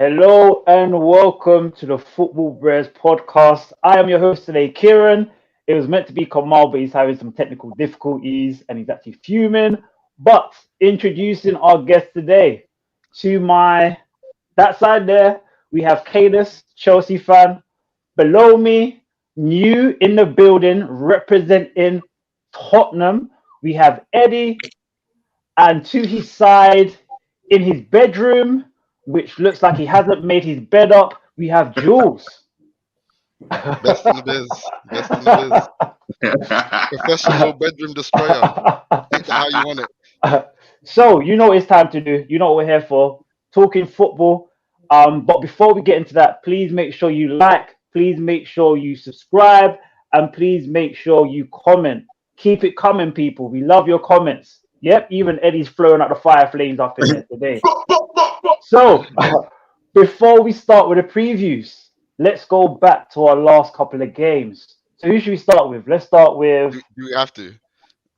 Hello and welcome to the Football Brehz podcast. I am your host today, Kieron. It was meant to be Kemal, but he's having some technical difficulties and he's actually fuming. But introducing our guest today, to my that side there, we have Kadus, Chelsea fan. Below me, new in the building, representing Tottenham. We have Eddie, and to his side, in his bedroom, which looks like he hasn't made his bed up, we have Jules. Best in the biz. Best in the biz. Professional bedroom destroyer. Take it how you want it. So, you know what it's time to do. You know what we're here for. Talking football. But before we get into that, please make sure you like, please make sure you subscribe, and please make sure you comment. Keep it coming, people. We love your comments. Yep, even Eddie's throwing out the fire flames up in there today. So, before we start with the previews, let's go back to our last couple of games. So, who should we start with? Let's start with. Do we have to?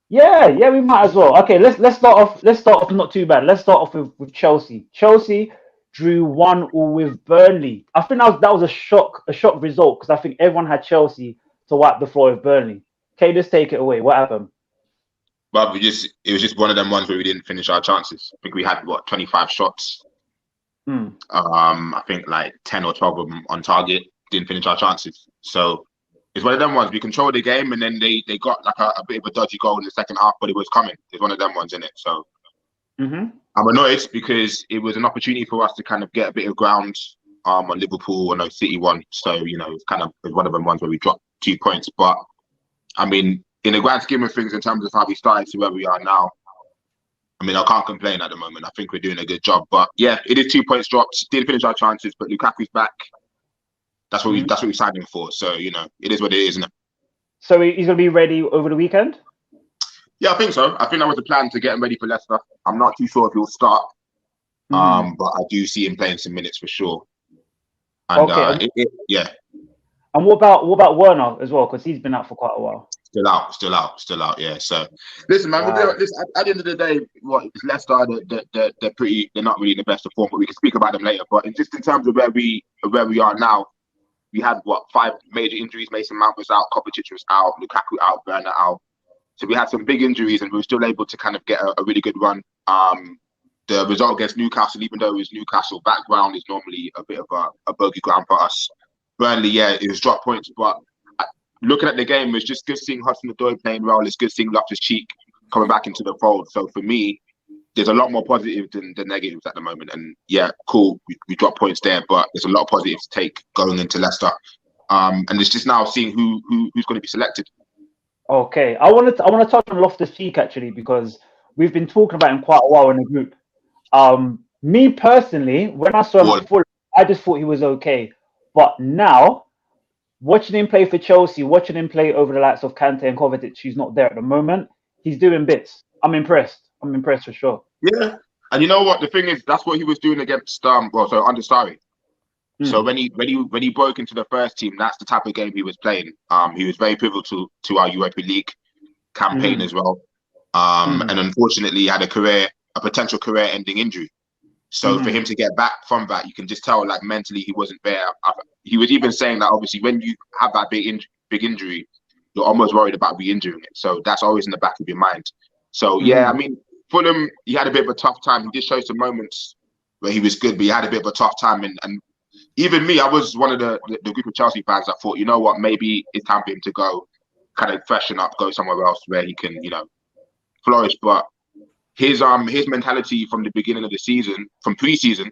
Yeah, we might as well. Okay, let's start off. Let's start off not too bad. Let's start off with Chelsea. Chelsea drew 1-1 with Burnley. I think that was a shock result because I think everyone had Chelsea to wipe the floor with Burnley. Okay, just take it away. What happened? But it was just one of them ones where we didn't finish our chances. I think we had 25 shots. I think like 10 or 12 of them on target. Didn't finish our chances. So it's one of them ones. We controlled the game, and then they got like a bit of a dodgy goal in the second half, but it was coming. It's one of them ones, isn't it? So I'm annoyed because it was an opportunity for us to kind of get a bit of ground on Liverpool and City won. So it's kind of one of them ones where we dropped 2 points. But I mean, in the grand scheme of things, in terms of how we started to where we are now, I mean, I can't complain at the moment. I think we're doing a good job. But yeah, it is 2 points dropped. Didn't finish our chances, but Lukaku's back. That's what we signed him for. So it is what it is, isn't it? So he's gonna be ready over the weekend? Yeah, I think so. I think that was the plan to get him ready for Leicester. I'm not too sure if he'll start, but I do see him playing some minutes for sure. And yeah. And what about Werner as well? Because he's been out for quite a while. Still out. Yeah. So, listen, man. Wow. At the end of the day, it's Leicester. They're not really in the best of form, but we can speak about them later. But in terms of where we are now, we had 5 major injuries. Mason Mount was out, Kovacic was out, Lukaku out, Werner out. So we had some big injuries, and we were still able to kind of get a really good run. The result against Newcastle, even though it was Newcastle, background is normally a bit of a bogey ground for us. Burnley, yeah, it was drop points, but looking at the game, it's just good seeing Hudson-Odoi playing well. It's good seeing Loftus-Cheek coming back into the fold. So for me, there's a lot more positives than negatives at the moment. And yeah, cool, we dropped points there, but there's a lot of positives to take going into Leicester. And it's just now seeing who's going to be selected. Okay, I want to touch on Loftus-Cheek actually, because we've been talking about him quite a while in the group. Me personally, when I saw him full, I just thought he was okay. But now, watching him play for Chelsea, watching him play over the likes of Kante and Kovacic, who's not there at the moment, he's doing bits. I'm impressed for sure. Yeah, and you know what? The thing is, that's what he was doing against under Sarri. So when he broke into the first team, that's the type of game he was playing. He was very pivotal to our Europa League campaign as well. And unfortunately, he had a potential career-ending injury. So for him to get back from that, you can just tell, like, mentally he wasn't there. He was even saying that obviously when you have that big injury, you're almost worried about re-injuring it. So that's always in the back of your mind. So yeah, I mean, Fulham, he had a bit of a tough time. He did show some moments where he was good, but he had a bit of a tough time. And even me, I was one of the group of Chelsea fans that thought, you know what, maybe it's time for him to go, kind of freshen up, go somewhere else where he can, flourish. But his mentality from the beginning of the season, from pre-season,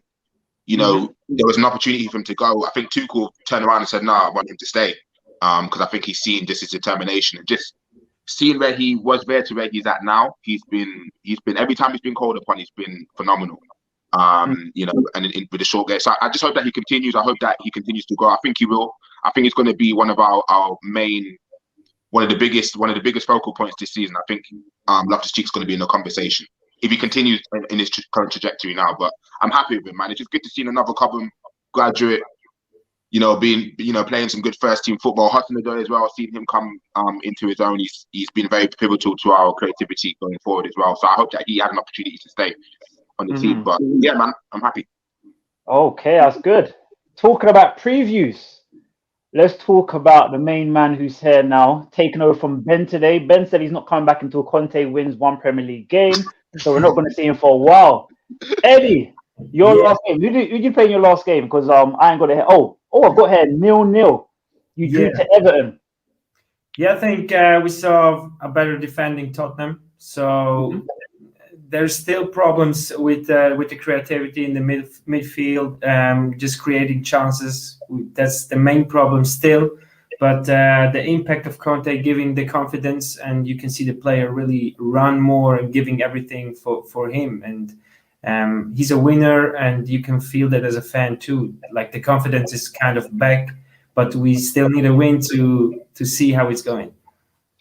there was an opportunity for him to go. I think Tuchel turned around and said, "No, I want him to stay," because I think he's seen just his determination and just seeing where he was there to where he's at now. He's been every time he's been called upon, he's been phenomenal. And with the short game. So I just hope that he continues. I hope that he continues to grow. I think he will. I think it's going to be one of our main. One of the biggest focal points this season. I think Loftus-Cheek's going to be in the conversation if he continues in his current trajectory now. But I'm happy with him, man. It's just good to see another Cobham graduate, playing some good first team football. Hudson-Odoi as well. Seeing him come into his own, he's been very pivotal to our creativity going forward as well. So I hope that he had an opportunity to stay on the team. But yeah, man, I'm happy. Okay, that's good. Talking about previews, let's talk about the main man who's here now, taking over from Ben today. Ben said he's not coming back until Conte wins one Premier League game, so we're not going to see him for a while. Eddie, your Yeah. last game. Who did you play in your last game? Because I ain't got it. Oh, I've got here 0-0. You drew Yeah. to Everton. Yeah, I think we saw a better defending Tottenham. So there's still problems with the creativity in the midfield, just creating chances. That's the main problem still. But the impact of Conte giving the confidence, and you can see the player really run more and giving everything for him. And he's a winner, and you can feel that as a fan too. Like the confidence is kind of back, but we still need a win to see how it's going.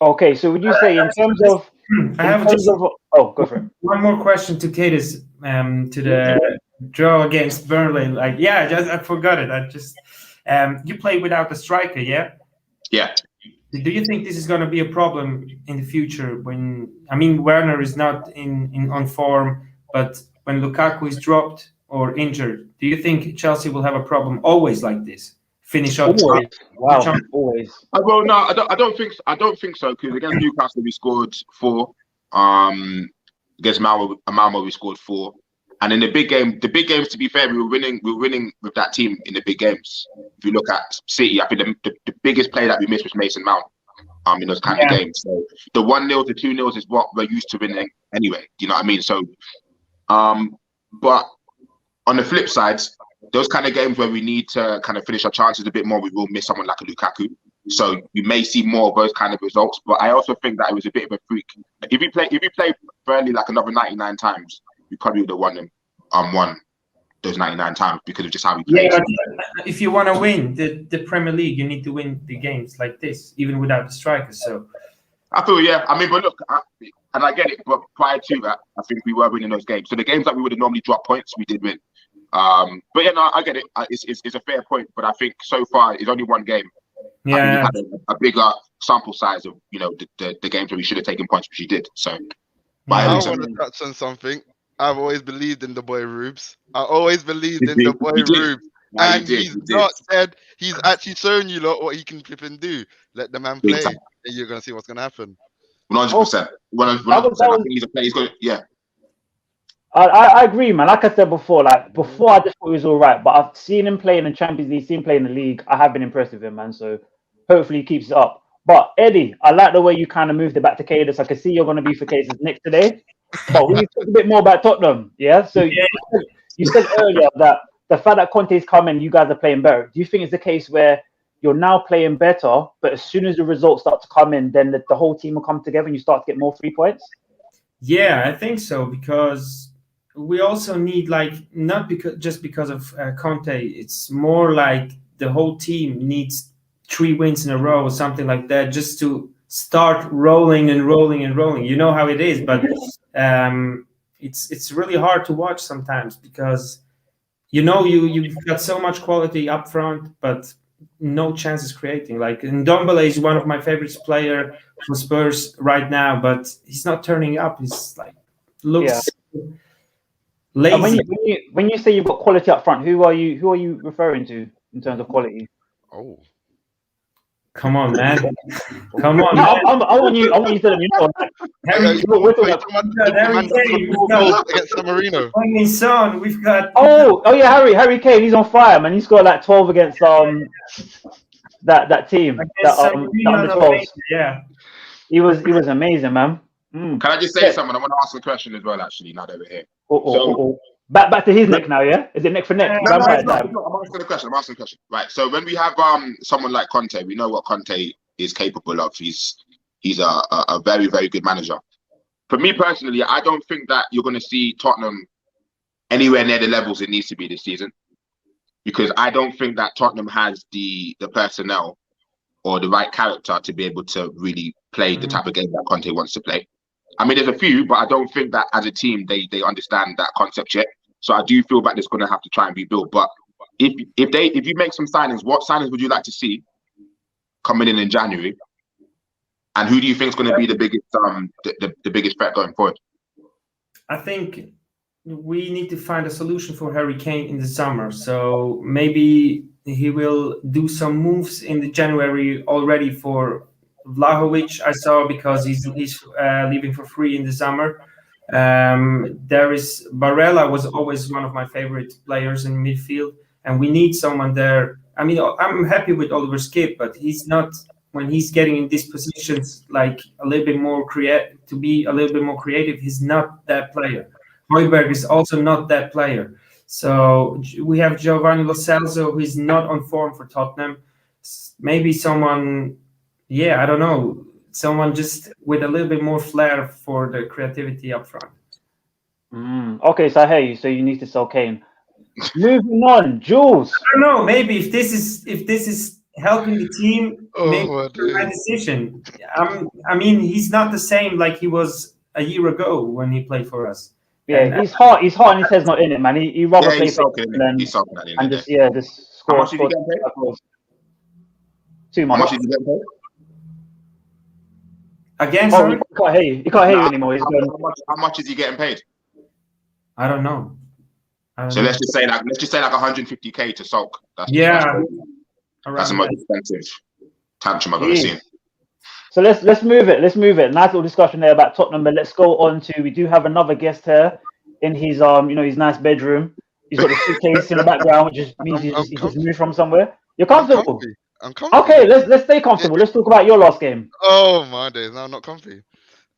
Okay, so would you say in terms of go for it. One more question to Kadus, to the draw against Burnley. Like, I forgot it. You play without a striker, yeah? Yeah. Do you think this is going to be a problem in the future? Werner is not on form, but when Lukaku is dropped or injured, do you think Chelsea will have a problem always like this? Finish up. Always. Wow. Always. Well, no, I don't think so. Because against Newcastle we scored 4. Against Malmo we scored 4. And in the big games, to be fair, we were winning with that team in the big games. If you look at City, I think the biggest play that we missed was Mason Mount. In those kind of games. So the 1-0 to 2-0 is what we're used to winning anyway. Do you know what I mean? So, but on the flip side, those kind of games where we need to kind of finish our chances a bit more, we will miss someone like a Lukaku. So you may see more of those kind of results. But I also think that it was a bit of a freak. If we play Burnley like another 99 times, we probably would have won those 99 times because of just how we play. Yeah, if you want to win the Premier League, you need to win the games like this, even without the strikers. So I feel, but look, and I get it, but prior to that, I think we were winning those games. So the games that we would have normally dropped points, we did win. But I get it. It's a fair point, but I think so far it's only one game. Yeah, we had a bigger sample size of the games where we should have taken points, which we did. So, I want to touch on something. I've always believed in the boy Rubes. I always believed in the boy Rubes. And he's not said, he's actually shown you lot what he can flip and do. Let the man play, and you're going to see what's going to happen. 100%. 100%. I think he's a player. He's got, yeah. I agree, man. Like I said before, I just thought he was all right. But I've seen him play in the Champions League, seen him play in the league. I have been impressed with him, man. So hopefully he keeps it up. But Eddie, I like the way you kind of moved it back to Kadus. I can see you're going to be for Kadus next today. But we talk a bit more about Tottenham, yeah? So you said earlier that the fact that Conte's coming, you guys are playing better. Do you think it's the case where you're now playing better, but as soon as the results start to come in, then the whole team will come together and you start to get more 3 points? Yeah, I think so, because we also need, not because of Conte, it's more like the whole team needs 3 wins in a row or something like that, just to start rolling and rolling and rolling. You know how it is, but it's really hard to watch sometimes because you've got so much quality up front, but no chances creating. Like Ndombele is one of my favorite player for Spurs right now, but he's not turning up. He's looks lazy. And when you say you've got quality up front, who are you referring to in terms of quality? Oh, come on, man! Come on, no, man. I want you to let me know. against San Marino. We've got Harry Kane. He's on fire, man. He's got 12 against that team. Yeah, he was amazing, man. Can I just say something? I want to ask a question as well, actually, now that we're here. Back to his neck now, yeah? Is it neck for neck? No, I'm asking a question. Right. So when we have someone like Conte, we know what Conte is capable of. He's a very, very good manager. For me personally, I don't think that you're going to see Tottenham anywhere near the levels it needs to be this season, because I don't think that Tottenham has the personnel or the right character to be able to really play the type of game that Conte wants to play. I mean, there's a few, but I don't think that as a team they understand that concept yet. So I do feel that it's going to have to try and rebuild. But if you make some signings, what signings would you like to see coming in January? And who do you think is going to be the biggest the biggest threat going forward? I think we need to find a solution for Harry Kane in the summer. So maybe he will do some moves in the January already for Vlahovic. I saw because he's leaving for free in the summer. There is Barella was always one of my favorite players in midfield, and we need someone there. I mean, I'm happy with Oliver Skip, but he's not when he's getting in these positions like a little bit more to be a little bit more creative. He's not that player. Højbjerg is also not that player. So we have Giovanni Lo Celso, who is not on form for Tottenham. Maybe someone, I don't know, someone just with a little bit more flair for the creativity up front. Okay, so I hear you. So you need to sell Kane. Moving on, Jules. I don't know. Maybe if this is helping the team, maybe the right decision. I mean, he's not the same like he was a year ago when he played for us. Yeah, and he's hot, and his head's not in it, man. He rather play for he's sulking at and just score. How much did you get paid? Too much. How much did you get paid? Again, sorry? He can't hear you. He can't hear you anymore. How much is he getting paid? I don't know. So let's just say like 150k to sulk. That's the most expensive tantrum I've ever seen. So let's move it. Nice little discussion there about Tottenham, but let's go on to. We do have another guest here in his his nice bedroom. He's got a suitcase in the background, which just means he just moved from somewhere. You're comfortable. I'm comfy. Okay, let's stay comfortable. Let's talk about your last game. Oh my days, now I'm not comfy.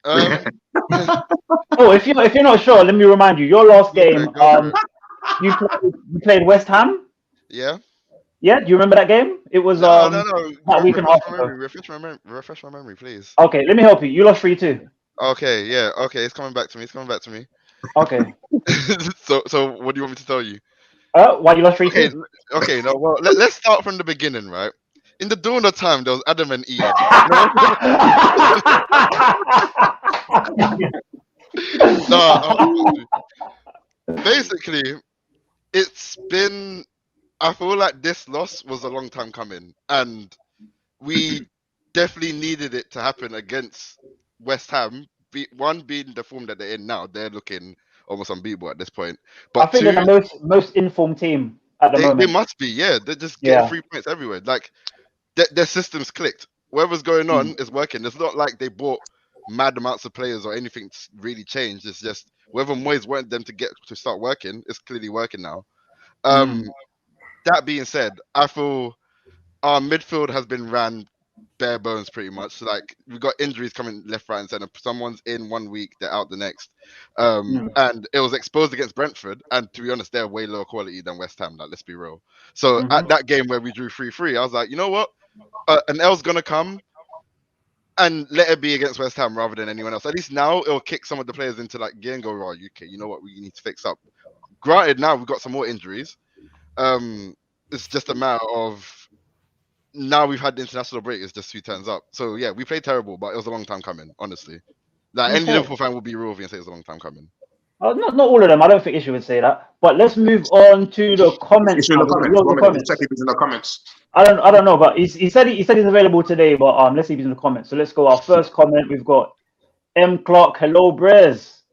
If you're not sure, let me remind you. Your last game, you played West Ham. Yeah. Yeah, do you remember that game? It was no. That week and a half ago. Refresh my memory, please. Okay, let me help you. You lost 3-2. Okay, yeah, okay, it's coming back to me. Okay. so what do you want me to tell you? Why you lost 3-2? Okay, no, well, let's start from the beginning, right? In the dawn of time, there was Adam and Eve. Basically, it's been. I feel like this loss was a long time coming, and we definitely needed it to happen against West Ham. One being the form that they're in now, they're looking almost unbeatable at this point. But I think they're the most informed team at the moment. They must be, yeah. They're just getting 3 points everywhere. Like their systems clicked. Whatever's going on is working. It's not like they bought mad amounts of players or anything really changed. It's just whoever Moyes wanted them to start working, it's clearly working now. That being said, I feel our midfield has been ran bare bones pretty much. Like we've got injuries coming left, right, and center. Someone's in 1 week, they're out the next. And it was exposed against Brentford. And to be honest, they're way lower quality than West Ham. Like, let's be real. So at that game where we drew 3-3, I was like, you know what? An L's gonna come, and let it be against West Ham rather than anyone else. At least now it'll kick some of the players into like gear and go, right, UK, you know what? We need to fix up. Granted, now we've got some more injuries. It's just a matter of now we've had the international break. It's just who turns up. So yeah, we played terrible, but it was a long time coming. Honestly, like any Liverpool fan will be real and say it's a long time coming. Not all of them. I don't think Issue would say that. But let's move on to the comments. Check if he's in the comments. I don't know, but he said he's available today. But let's see if he's in the comments. So let's go. Our first comment. We've got M Clark. Hello, Brehz.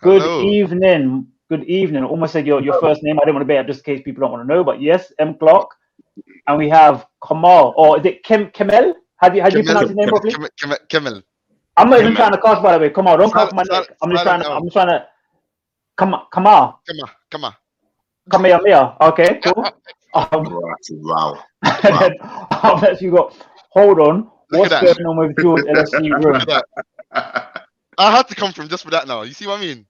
Good evening. Good evening. Almost said your first name. I didn't want to be up just in case people don't want to know. But yes, M Clark. And we have Kemal, or is it Kemal? How do you pronounce his name properly? Kemal. I'm not even trying to cast, by the way. Come on, don't cast my neck. I'm just trying to. Kamal. Kamehameha. Okay, cool. Wow. Next you got. Hold on. What's going on with George LFC room? I had to come from just for that now. You see what I mean?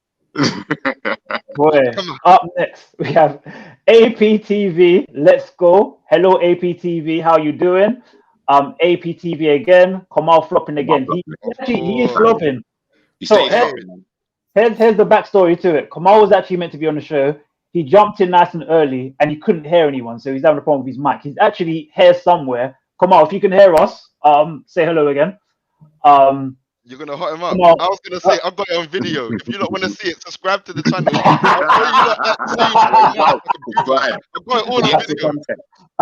Boy, up next we have APTV. Let's go. Hello, APTV. How you doing? APTV again. Kemal flopping again. He is flopping. So here's the backstory to it. Kemal was actually meant to be on the show. He jumped in nice and early, and he couldn't hear anyone, so he's having a problem with his mic. He's actually here somewhere. Kemal, if you can hear us, say hello again. You're gonna hot him up. I was gonna say I've got it on video. If you don't want to see it, subscribe to the channel. I've got it all on video.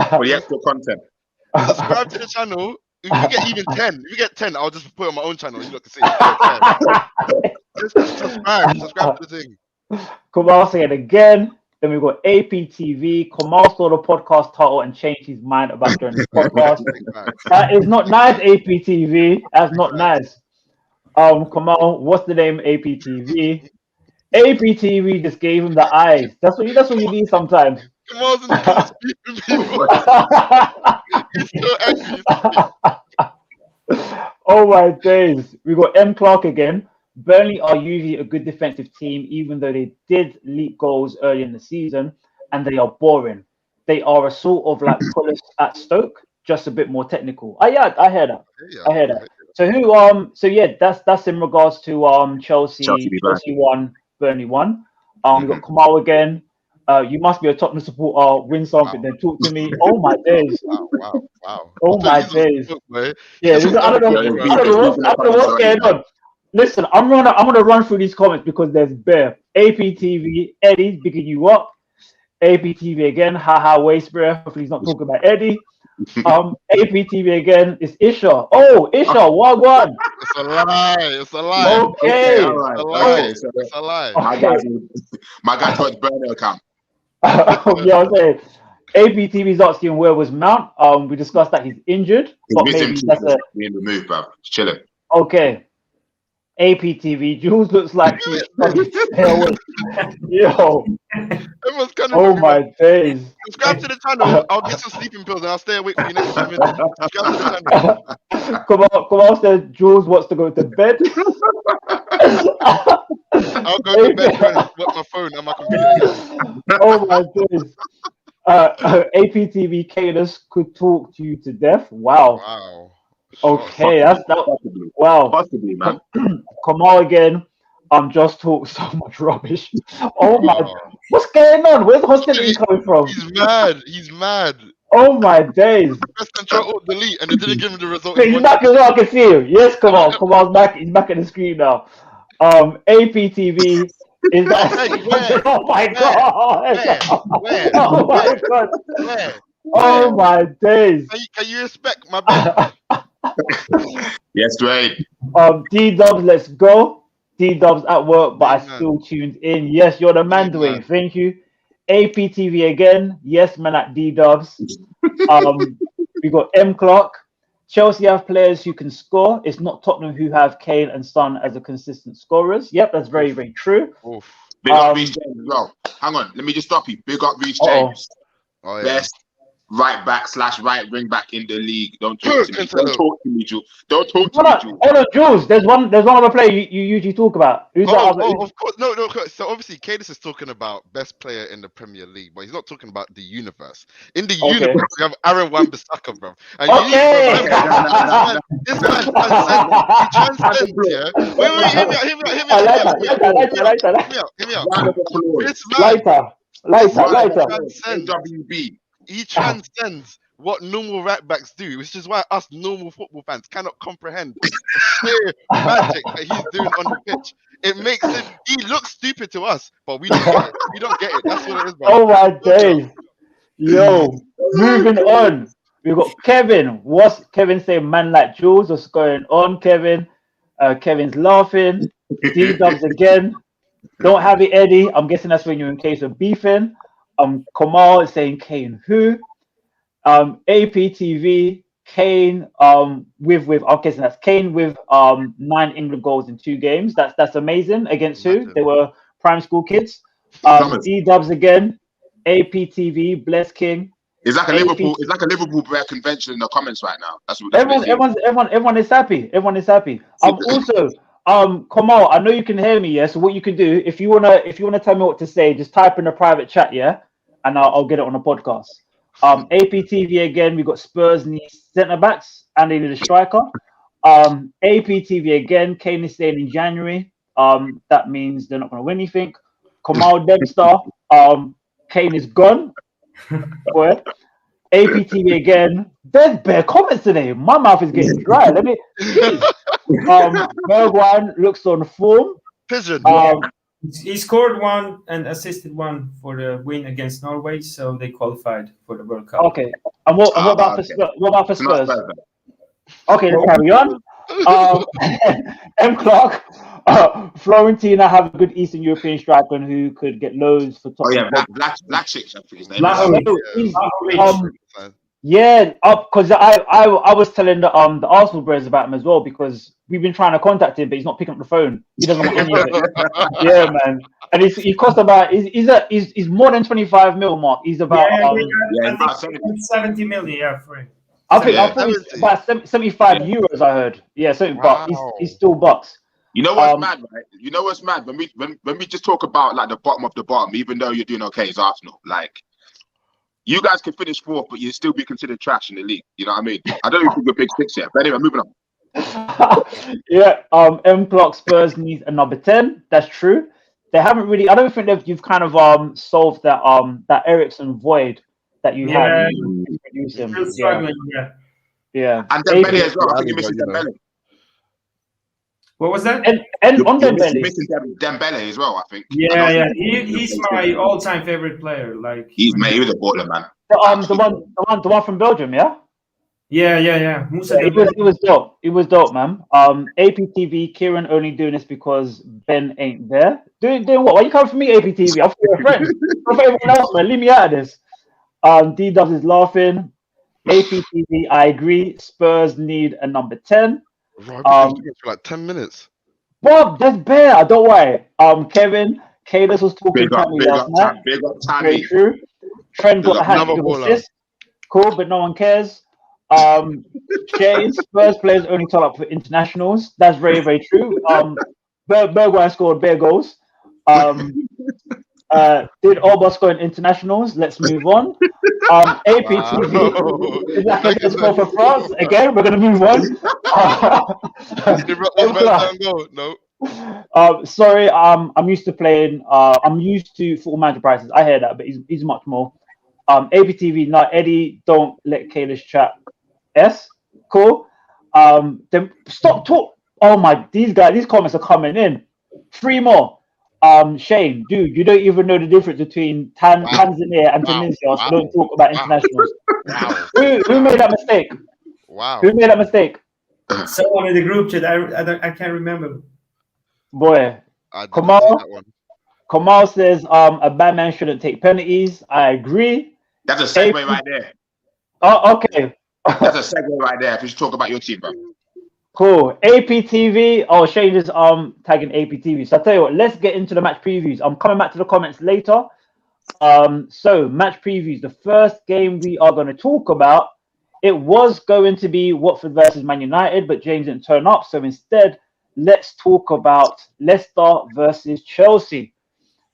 For the extra content. Subscribe to the channel. If we get even 10, I'll just put it on my own channel. You look to see it. Just subscribe to the thing. Kemal saying again. Then we've got APTV. Kemal saw the podcast title and changed his mind about joining the podcast. That is not nice, APTV. That's not nice. Kemal, what's the name? APTV. APTV just gave him the eyes. That's what you need sometimes. Kemal's in the speaking people. He's so angry. Oh my days. We got M. Clark again. Burnley are usually a good defensive team, even though they did leak goals early in the season, and they are boring. They are a sort of like Pulis at Stoke, just a bit more technical. I hear that. I hear that. So that's in regards to Chelsea 1, Burnley 1. We got Kemal again. You must be a Tottenham supporter. Win something, then talk to me. Oh my days! Wow! Oh my days! Yeah, I don't know what's going on. Listen, I'm gonna run through these comments because there's Bear, APTV, Eddie's bigging you up. APTV again, haha, waste Bear. Hopefully he's not talking about Eddie. APTV again, it's Isha. Oh, Isha, wagwan. It's a lie. It's a lie. Okay. It's a lie. My guy got burner account. Yeah, I'm saying. APTV's asking where was Mount. We discussed that he's injured, but maybe that's being removed, bro. Just chilling. Okay. APTV, Jules looks like she's yo. Oh my days. Subscribe to the channel. I'll get some sleeping pills and I'll stay awake for you next 2 minutes. Subscribe to the channel. Come on, said Jules wants to go to bed. I'll go to bed with my phone and my computer. Oh my days. APTV Kadus could talk to you to death. Wow. Okay, that's that. Wow. Possibly, man. Kemal again. Just talk so much rubbish. Oh my! What's going on? Where's the hostility coming from? He's mad. Oh my days! Press Control Alt Delete and it didn't give him the result. He's back as well. I can see him. Yes, Kemal's back. He's back at the screen now. APTV is that? Oh my god! Where? Oh my god! Where? Oh my days! Can you respect my bed? Yes, Dwayne. D-Dubs, let's go. D-Dubs at work, but I still tuned in. Yes, you're the man, Dwayne. Thank you. APTV again. Yes, man at D-Dubs. We got M. Clark. Chelsea have players who can score. It's not Tottenham who have Kane and Son as a consistent scorers. Yep, that's very, very true. Big up Reece James as well. Hang on, let me just stop you. Big up Reece James. Oh, yeah. Best right back / right wing back in the league. Don't talk to me. Don't talk to me, Jules. Don't talk to me, Jules. Oh no, Jules. There's one other player you usually talk about. Who's of course. No. So obviously, Kadus is talking about best player in the Premier League, but he's not talking about the universe. In the universe, we have Aaron Wan-Bissaka, bro. And this man transcends. Yeah. Wait. Hear me out. This man. Lighter. NWB. He transcends what normal right backs do, which is why us normal football fans cannot comprehend the sheer magic that he's doing on the pitch. It makes him, he looks stupid to us, but we don't get it. We don't get it. That's what it is, bro. Oh my days. Yo, moving on. We've got Kevin. What's Kevin saying? Man like Jules, what's going on, Kevin? Kevin's laughing. D-Dubs again. Don't have it, Eddie. I'm guessing that's when you're in case of beefing. Kemal is saying Kane who? APTV Kane I'm guessing that's Kane with 9 England goals in 2 games. That's amazing. Against who? They were prime school kids. D-Dubs again. APTV Bless King. It's like a Liverpool convention in the comments right now. That's what everyone is happy. Everyone is happy. Also Kemal, I know you can hear me, yeah. So what you can do, if you wanna tell me what to say, just type in a private chat, yeah, and I'll get it on the podcast. APTV again, we got Spurs need centre backs and they need a striker. APTV again, Kane is staying in January. That means they're not gonna win anything. Kemal Debster, Kane is gone. What? APTV again. There's bare comments today. My mouth is getting dry. Let me. Bergwijn looks on form. Pigeon. He scored 1 and assisted 1 for the win against Norway, so they qualified for the World Cup. Okay. And what about for Spurs? Okay, let's carry on. M. Clark. Florentina have a good Eastern European striker who could get loads for top. Oh yeah, Black Chicks, I think his name Yeah, up because I was telling the Arsenal Brehz about him as well because we've been trying to contact him, but he's not picking up the phone. He doesn't want any of it. Yeah, man. And he cost about he's more than 25 mil mark. He's about about 70 million. Yeah, for him. I think it's about 75 euros. I heard. Yeah, 70 bucks. He's still bucks. You know what's mad, right? You know what's mad when we just talk about like the bottom of the bottom, even though you're doing okay as Arsenal, like. You guys can finish fourth, but you'd still be considered trash in the league. You know what I mean? I don't even think we're big six here. But anyway, moving on. Yeah, M-Clock Spurs need a number 10. That's true. They haven't really. I don't think you've kind of solved that Ericsson void that you had. Yeah. And Dembele as well. I think you're missing Dembele. What was that? And on Dembele. Missing Dembele as well, I think. Yeah. He's my all-time favorite player. Like he was a baller, man. The one from Belgium, yeah. Yeah. It was dope. It was dope, man. APTV, Kieron only doing this because Ben ain't there. Doing what? Why you coming for me, APTV? I'm for your friend. I'm for everyone else, man. Leave me out of this. D-Dubs is laughing. APTV, I agree. Spurs need a number 10. Right, for like 10 minutes. Bob, that's bear. Don't worry. Kevin, Kadus was talking to me last night. Big up, very true. Trent got a hat of assist. Cool, but no one cares. Jay, Spurs players only turn up for internationals. That's very, very true. Bergwijn scored bare goals. Did Oba score in internationals? Let's move on. APTV is like a score for France. Again, we're gonna move on. No. Sorry, I'm used to playing. I'm used to Football Manager prices. I hear that, but he's much more. APTV, no, Eddie, don't let Kalish chat. S, cool. Then stop talk. Oh my, these comments are coming in. 3 more. Shane, dude, you don't even know the difference between Tanzania and Tunisia, so don't talk about internationals. Who made that mistake? Wow. Who made that mistake? Someone in the group chat. I can't remember. Boy, Kemal says a bad man shouldn't take penalties. I agree. That's a segue right there. Oh, okay. That's a segue right there. If you should talk about your team, bro. Cool. APTV. Oh, Shane is tagging APTV. So I tell you what, let's get into the match previews. I'm coming back to the comments later. So match previews. The first game we are going to talk about, it was going to be Watford versus Man United, but James didn't turn up. So instead, let's talk about Leicester versus Chelsea.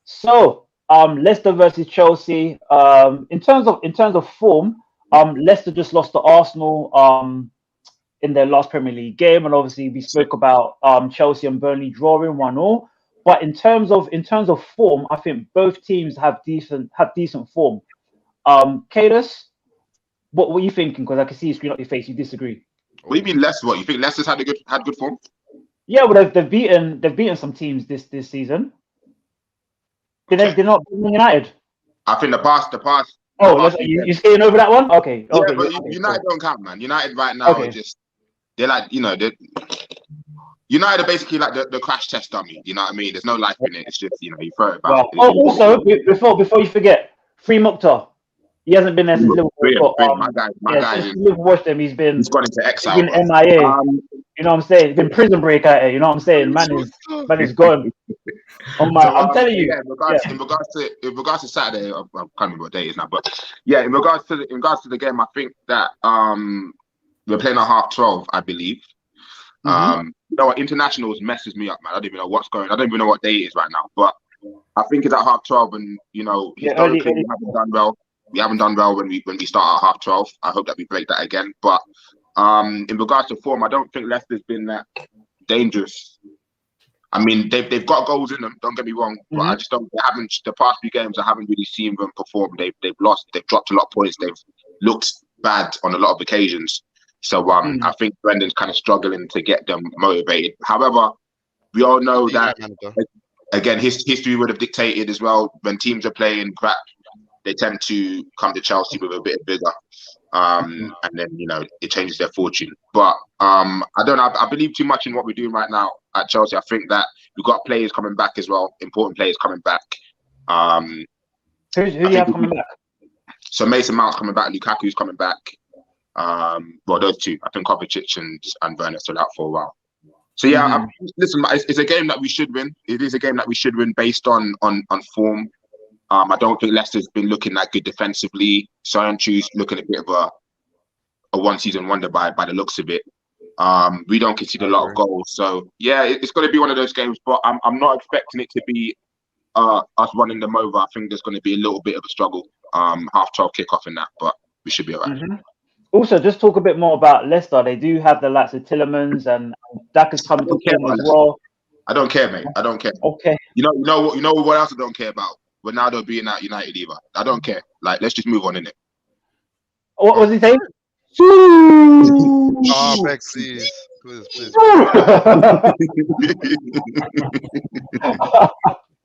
So Leicester versus Chelsea. In terms of form, Leicester just lost to Arsenal in their last Premier League game, and obviously we spoke about Chelsea and Burnley drawing 1-1. But in terms of form, I think both teams have decent form. Kadus, what were you thinking? Because I can see you screen up your face. You disagree. What do you mean Leicester? What you think Leicester's had good form? Yeah, well they've beaten some teams this season. They're not beating United. I think the past. Oh, you're skating over that one? Okay. Yeah, okay. But United don't count, man. United right now are just. They're like, United are basically like the crash test dummy. You know what I mean? There's no life in it. It's just, you throw it back. Also, before you forget, Free Mukhtar. He hasn't been there since Liverpool. My guy. Since Liverpool watched him, he's gone into exile. He's been MIA. You know what I'm saying? He's been prison break out here. You know what I'm saying? Man is gone. I'm telling you. In regards to Saturday, I can't remember what day it is now, but yeah, in regards to the game, I think that we're playing at 12:30, I believe. You know what? Internationals messes me up, man. I don't even know what's going on. I don't even know what day it is right now. But I think it's at 12:30, and historically we haven't done well. We haven't done well when we start at 12:30. I hope that we break that again. But in regards to form, I don't think Leicester's been that dangerous. I mean, they've got goals in them. Don't get me wrong, but I just don't. They haven't. The past few games, I haven't really seen them perform. They've lost. They've dropped a lot of points. They've looked bad on a lot of occasions. So I think Brendan's kind of struggling to get them motivated. However, we all know that again, history would have dictated as well. When teams are playing crap, they tend to come to Chelsea with a bit bigger. and then it changes their fortune. But I don't know. I believe too much in what we're doing right now at Chelsea. I think that we've got players coming back as well, important players coming back. Who do you have coming back? So Mason Mount's coming back, Lukaku's coming back. Well, those two. I think Kovacic and Werner still out for a while. So yeah, listen, it's a game that we should win. It is a game that we should win based on form. I don't think Leicester's been looking that good defensively. Soyuncu's looking a bit of a one-season wonder by the looks of it. We don't concede a lot of goals, so yeah, it's going to be one of those games. But I'm not expecting it to be us running them over. I think there's going to be a little bit of a struggle. 12:30 kickoff in that, but we should be alright. Also, just talk a bit more about Leicester. They do have the likes of Tillemans and Daka's coming to form as well. I don't care, mate. I don't care. Okay. You know what else I don't care about? Ronaldo being at United either. I don't care. Like, let's just move on, innit? What was he saying? Oh, Bex, please. Man,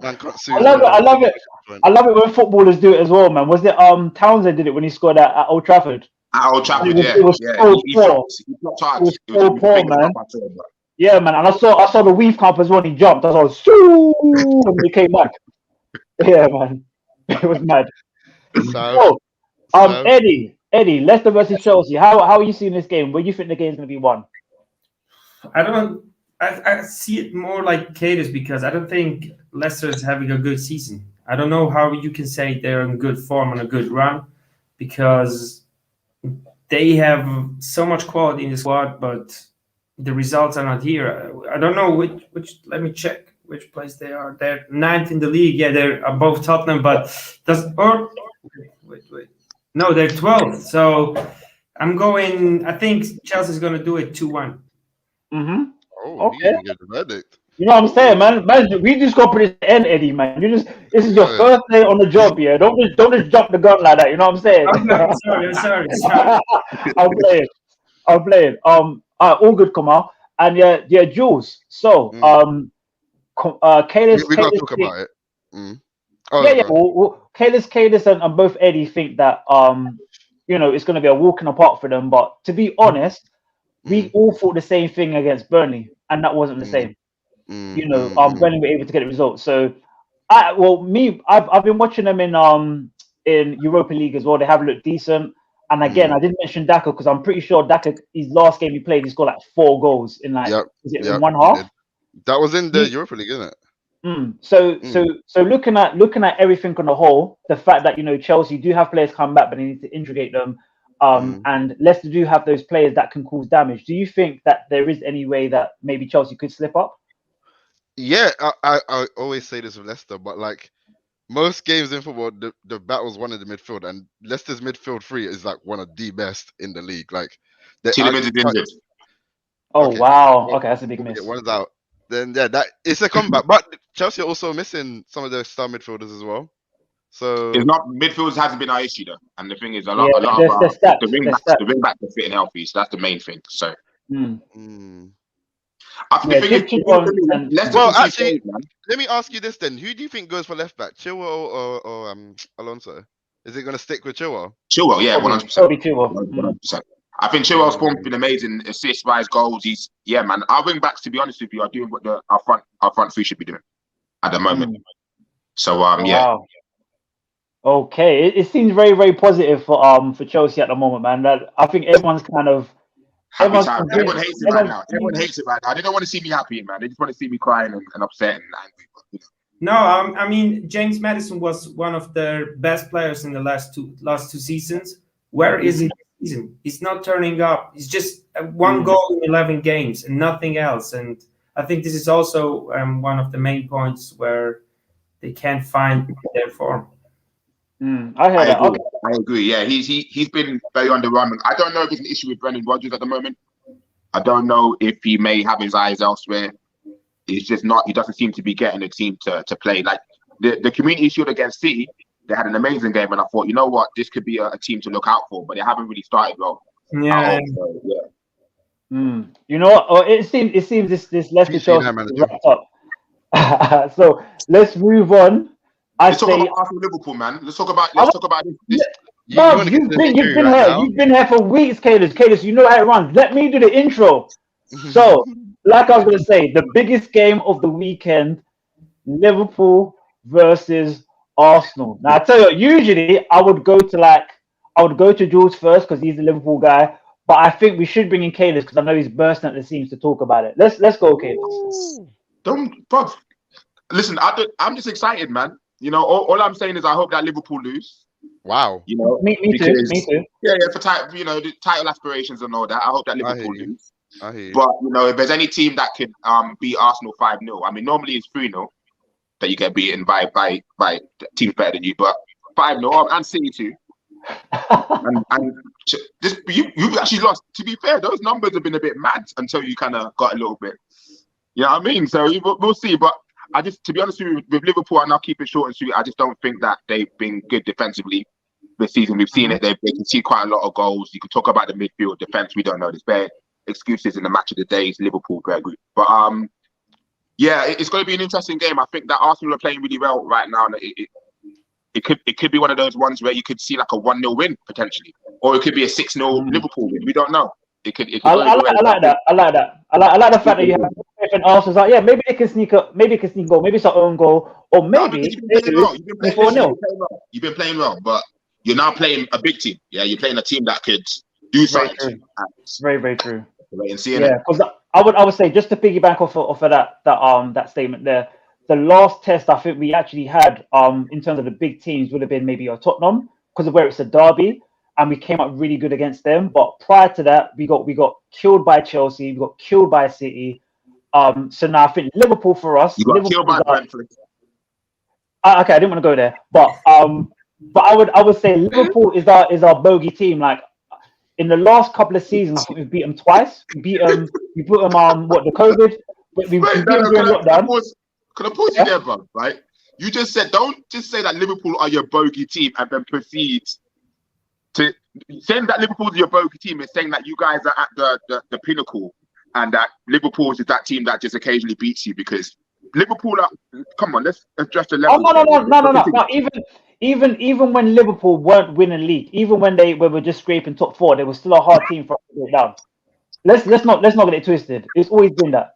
I love it. I love it when footballers do it as well, man. Was it Townsend did it when he scored at Old Trafford? At Old Trafford, It was so poor, man. Yeah, man. And I saw the weave camp as well. He jumped. I was like, and he came back. Yeah, man. It was mad. Eddie, Leicester versus Chelsea. How are you seeing this game? Where do you think the game's going to be won? I see it more like Kadus because I don't think Leicester is having a good season. I don't know how you can say they're in good form and a good run because they have so much quality in the squad, but the results are not here. I don't know which. Let me check which place they are. They're 9th in the league. Yeah, they're above Tottenham, but wait. No, they're 12th. So I think Chelsea's going to do it 2-1. Oh, okay. You get the verdict. You know what I'm saying, man? We just got to put the end, Eddie, man. This is your first day on the job, yeah. Don't just jump the gun like that. You know what I'm saying? I'm sorry. I'm playing. All good, Kemal. And yeah, Jules. So, Kadus. We got to talk about it. Kadus and both Eddie think that it's going to be a walk in the park for them. But to be honest, we all thought the same thing against Burnley, and that wasn't the same. Burnley were able to get the result. So, I've been watching them in Europa League as well. They have looked decent. And again, I didn't mention Daka because I'm pretty sure Daka, his last game he played, he scored like 4 goals in in one half. That was in the Europa League, isn't it? So looking at everything on the whole, the fact that Chelsea do have players come back, but they need to integrate them, and Leicester do have those players that can cause damage. Do you think that there is any way that maybe Chelsea could slip up? Yeah, I always say this with Leicester, but like most games in football, the battle's won in the midfield, and Leicester's midfield three is like one of the best in the league. Like, wow, okay, that's a big miss. One's out. Then that it's a comeback, but Chelsea are also missing some of their star midfielders as well. So it's not midfielders hasn't been our issue though, and the thing is a lot of the wing backs are fit and healthy, so that's the main thing. So. I think actually, let me ask you this then: who do you think goes for left back, Chilwell or Alonso? Is it going to stick with Chilwell? Chilwell, yeah, 100%. 100%. I think Chilwell's form has been amazing. Assists, wise, goals. Man. Our wing backs, to be honest with you, are doing what our front three should be doing at the moment. So Wow. Okay, it seems very, very positive for Chelsea at the moment, man. I think everyone's kind of. Everyone hates it right now. Everyone hates it right now. They don't want to see me happy, man. They just want to see me crying and upset and angry. No, I mean James Maddison was one of their best players in the last two seasons. Where is he this season? He's not turning up. He's just 1 goal in 11 games and nothing else. And I think this is also one of the main points where they can't find their form. I agree. Yeah, he's been very underwhelming. I don't know if it's an issue with Brendan Rodgers at the moment. I don't know if he may have his eyes elsewhere. He's just not. He doesn't seem to be getting the team to play. Like the Community Shield against City, they had an amazing game, and I thought, you know what, this could be a team to look out for. But they haven't really started well. Yeah. You know what? It seems this Leicester show wrapped up. So let's move on. Let's talk about Arsenal Liverpool, man. Let's talk about this. No, you've been here. Now? You've been here for weeks, Kadus. Kadus, you know how it runs. Let me do the intro. So, like I was gonna say, the biggest game of the weekend, Liverpool versus Arsenal. Now I tell you, usually I would go to Jules first because he's the Liverpool guy. But I think we should bring in Kadus because I know he's bursting at the seams to talk about it. Let's go, Kadus. Bro. Listen, I'm just excited, man. You know, all I'm saying is I hope that Liverpool lose. Wow. You know, me too. Yeah, for the title aspirations and all that. I hope that Liverpool lose. I hear you. But you know, if there's any team that could beat Arsenal 5-0, I mean, normally it's 3-0 that you get beaten by teams better than you, but 5-0 and City too. and just you actually lost. To be fair, those numbers have been a bit mad until you kind of got a little bit. You know what I mean? So we'll see. But I just, to be honest with you, with Liverpool, and I'll keep it short and sweet, I just don't think that they've been good defensively this season. We've seen it. They can see quite a lot of goals. You can talk about the midfield defense. We don't know. There's bare excuses in the match of the day. It's Liverpool, Greg. But yeah, it's going to be an interesting game. I think that Arsenal are playing really well right now. It could be one of those ones where you could see like a 1-0 win potentially, or it could be a 6-0 Liverpool win. We don't know. I like that. I like the fact that you have different Arsenal's like, yeah, maybe they can sneak up, maybe it can sneak goal, maybe it's our own goal, or maybe you've been playing well, but you're now playing a big team. Yeah, you're playing a team that could do something. Very, very true. Yeah, because I would say, just to piggyback off of that statement there, the last test I think we actually had in terms of the big teams would have been maybe our Tottenham because of where it's a derby. And we came up really good against them. But prior to that, we got killed by Chelsea. We got killed by City. So now I think Liverpool for us. You got killed by Brentford. Okay, I didn't want to go there. But I would say Liverpool is our bogey team. Like in the last couple of seasons, I think we've beat them twice. We beat them. We put them the COVID. We beat them during lockdown. Can I pause you there, bro? Right? You just said don't just say that Liverpool are your bogey team and then proceed. Saying that Liverpool's your bogey team is saying that you guys are at the pinnacle and that Liverpool is that team that just occasionally beats you because Liverpool are, come on, let's address the level. No. Even when Liverpool weren't winning league, even when we were just scraping top 4, they were still a hard team for us to get down. Let's not get it twisted. It's always been that.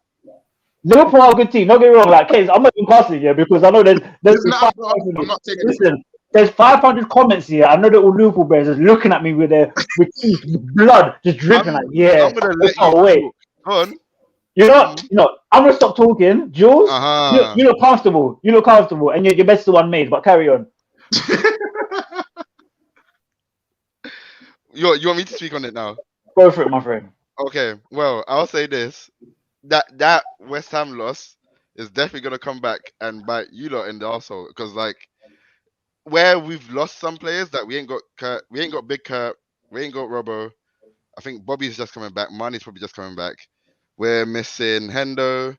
Liverpool are a good team. Don't get me wrong, like Case, I'm not even casting here because I know there's I'm not taking listen. There's 500 comments here. I know the all Liverpool Brehz is looking at me with teeth, with blood just dripping. Like, yeah, I'm gonna let you wait. Go on. You know, I'm gonna stop talking. Jules, you look comfortable. You look comfortable, and your best one made. But carry on. You want me to speak on it now? Go for it, my friend. Okay. Well, I'll say this: that West Ham loss is definitely gonna come back and bite you lot in the arsehole because like. Where we've lost some players that we ain't got Kurt, we ain't got Big Kurt, we ain't got Robbo. I think Bobby's just coming back. Mane's probably just coming back. We're missing Hendo.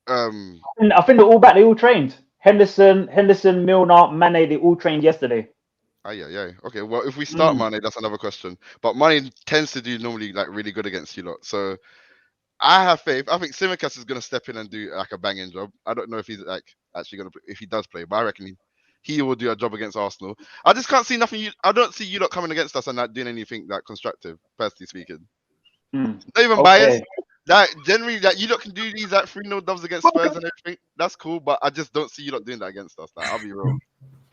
I think they're all back. They all trained. Henderson, Milner, Mane. They all trained yesterday. Yeah. Okay. Well, if we start Mane, that's another question. But Mane tends to do normally like really good against you lot. So I have faith. I think Tsimikas is gonna step in and do like a banging job. I don't know if he's like actually gonna if he does play, but I reckon he will do a job against Arsenal. I just can't see nothing. I don't see you lot coming against us and not doing anything that constructive, personally speaking. Not even biased. That generally, that you lot can do these like 3-0 dubs against Spurs and everything. That's cool, but I just don't see you lot doing that against us. Like, I'll be real.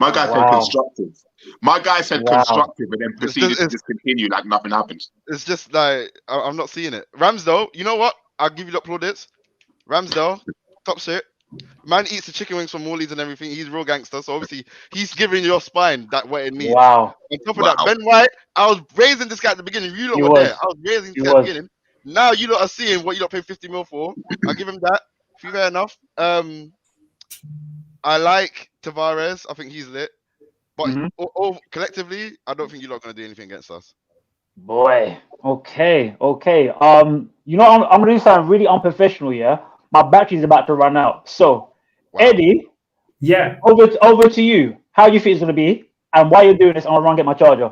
My guy said constructive. My guy said constructive and then proceeded to just continue like nothing happened. It's just like I'm not seeing it. Ramsdale, you know what? I'll give you lot plaudits. Ramsdale, top shit. Man eats the chicken wings from Morley's and everything. He's real gangster, so obviously he's giving your spine what it needs. Wow. On top of that, Ben White, I was raising this guy at the beginning. You lot were there. I was raising this guy at the beginning. Now you lot are seeing what you lot paid 50 mil for. I'll give him that. Fair enough. I like Tavares. I think he's lit. But collectively, I don't think you lot are going to do anything against us. Boy. Okay. You know, I'm going to do something really unprofessional here. My battery's about to run out. So, Eddie, over to you. How you think it's going to be, and why you're doing this? I'm going to run and get my charger.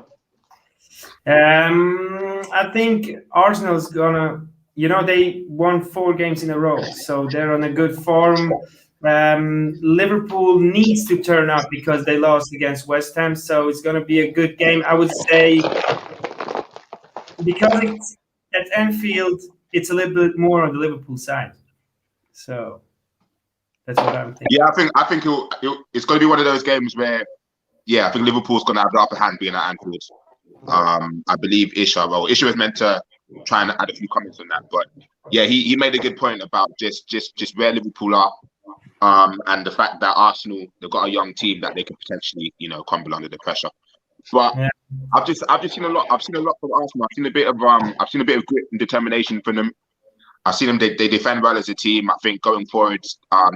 I think Arsenal's gonna. You know, they won 4 games in a row, so they're on a good form. Liverpool needs to turn up because they lost against West Ham, so it's going to be a good game. I would say because it's at Anfield, it's a little bit more on the Liverpool side. So that's what I'm thinking. Yeah, I think it's going to be one of those games where, I think Liverpool's going to have the upper hand being at Anfield. I believe Isha was meant to try and add a few comments on that, but yeah, he made a good point about just where Liverpool are, and the fact that Arsenal, they've got a young team that they could potentially, crumble under the pressure. But I've just seen a lot. I've seen a lot from Arsenal. I've seen a bit of grit and determination from them. I've seen them. They defend well as a team. I think going forward,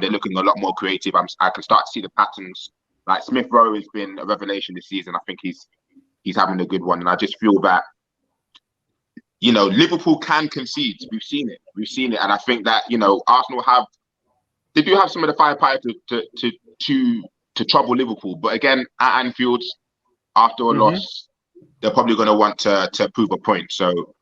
they're looking a lot more creative. I can start to see the patterns. Like Smith Rowe has been a revelation this season. I think he's having a good one, and I just feel that Liverpool can concede. We've seen it, and I think that Arsenal they do have some of the firepower to trouble Liverpool. But again, at Anfield, after a loss, they're probably going to want to prove a point. So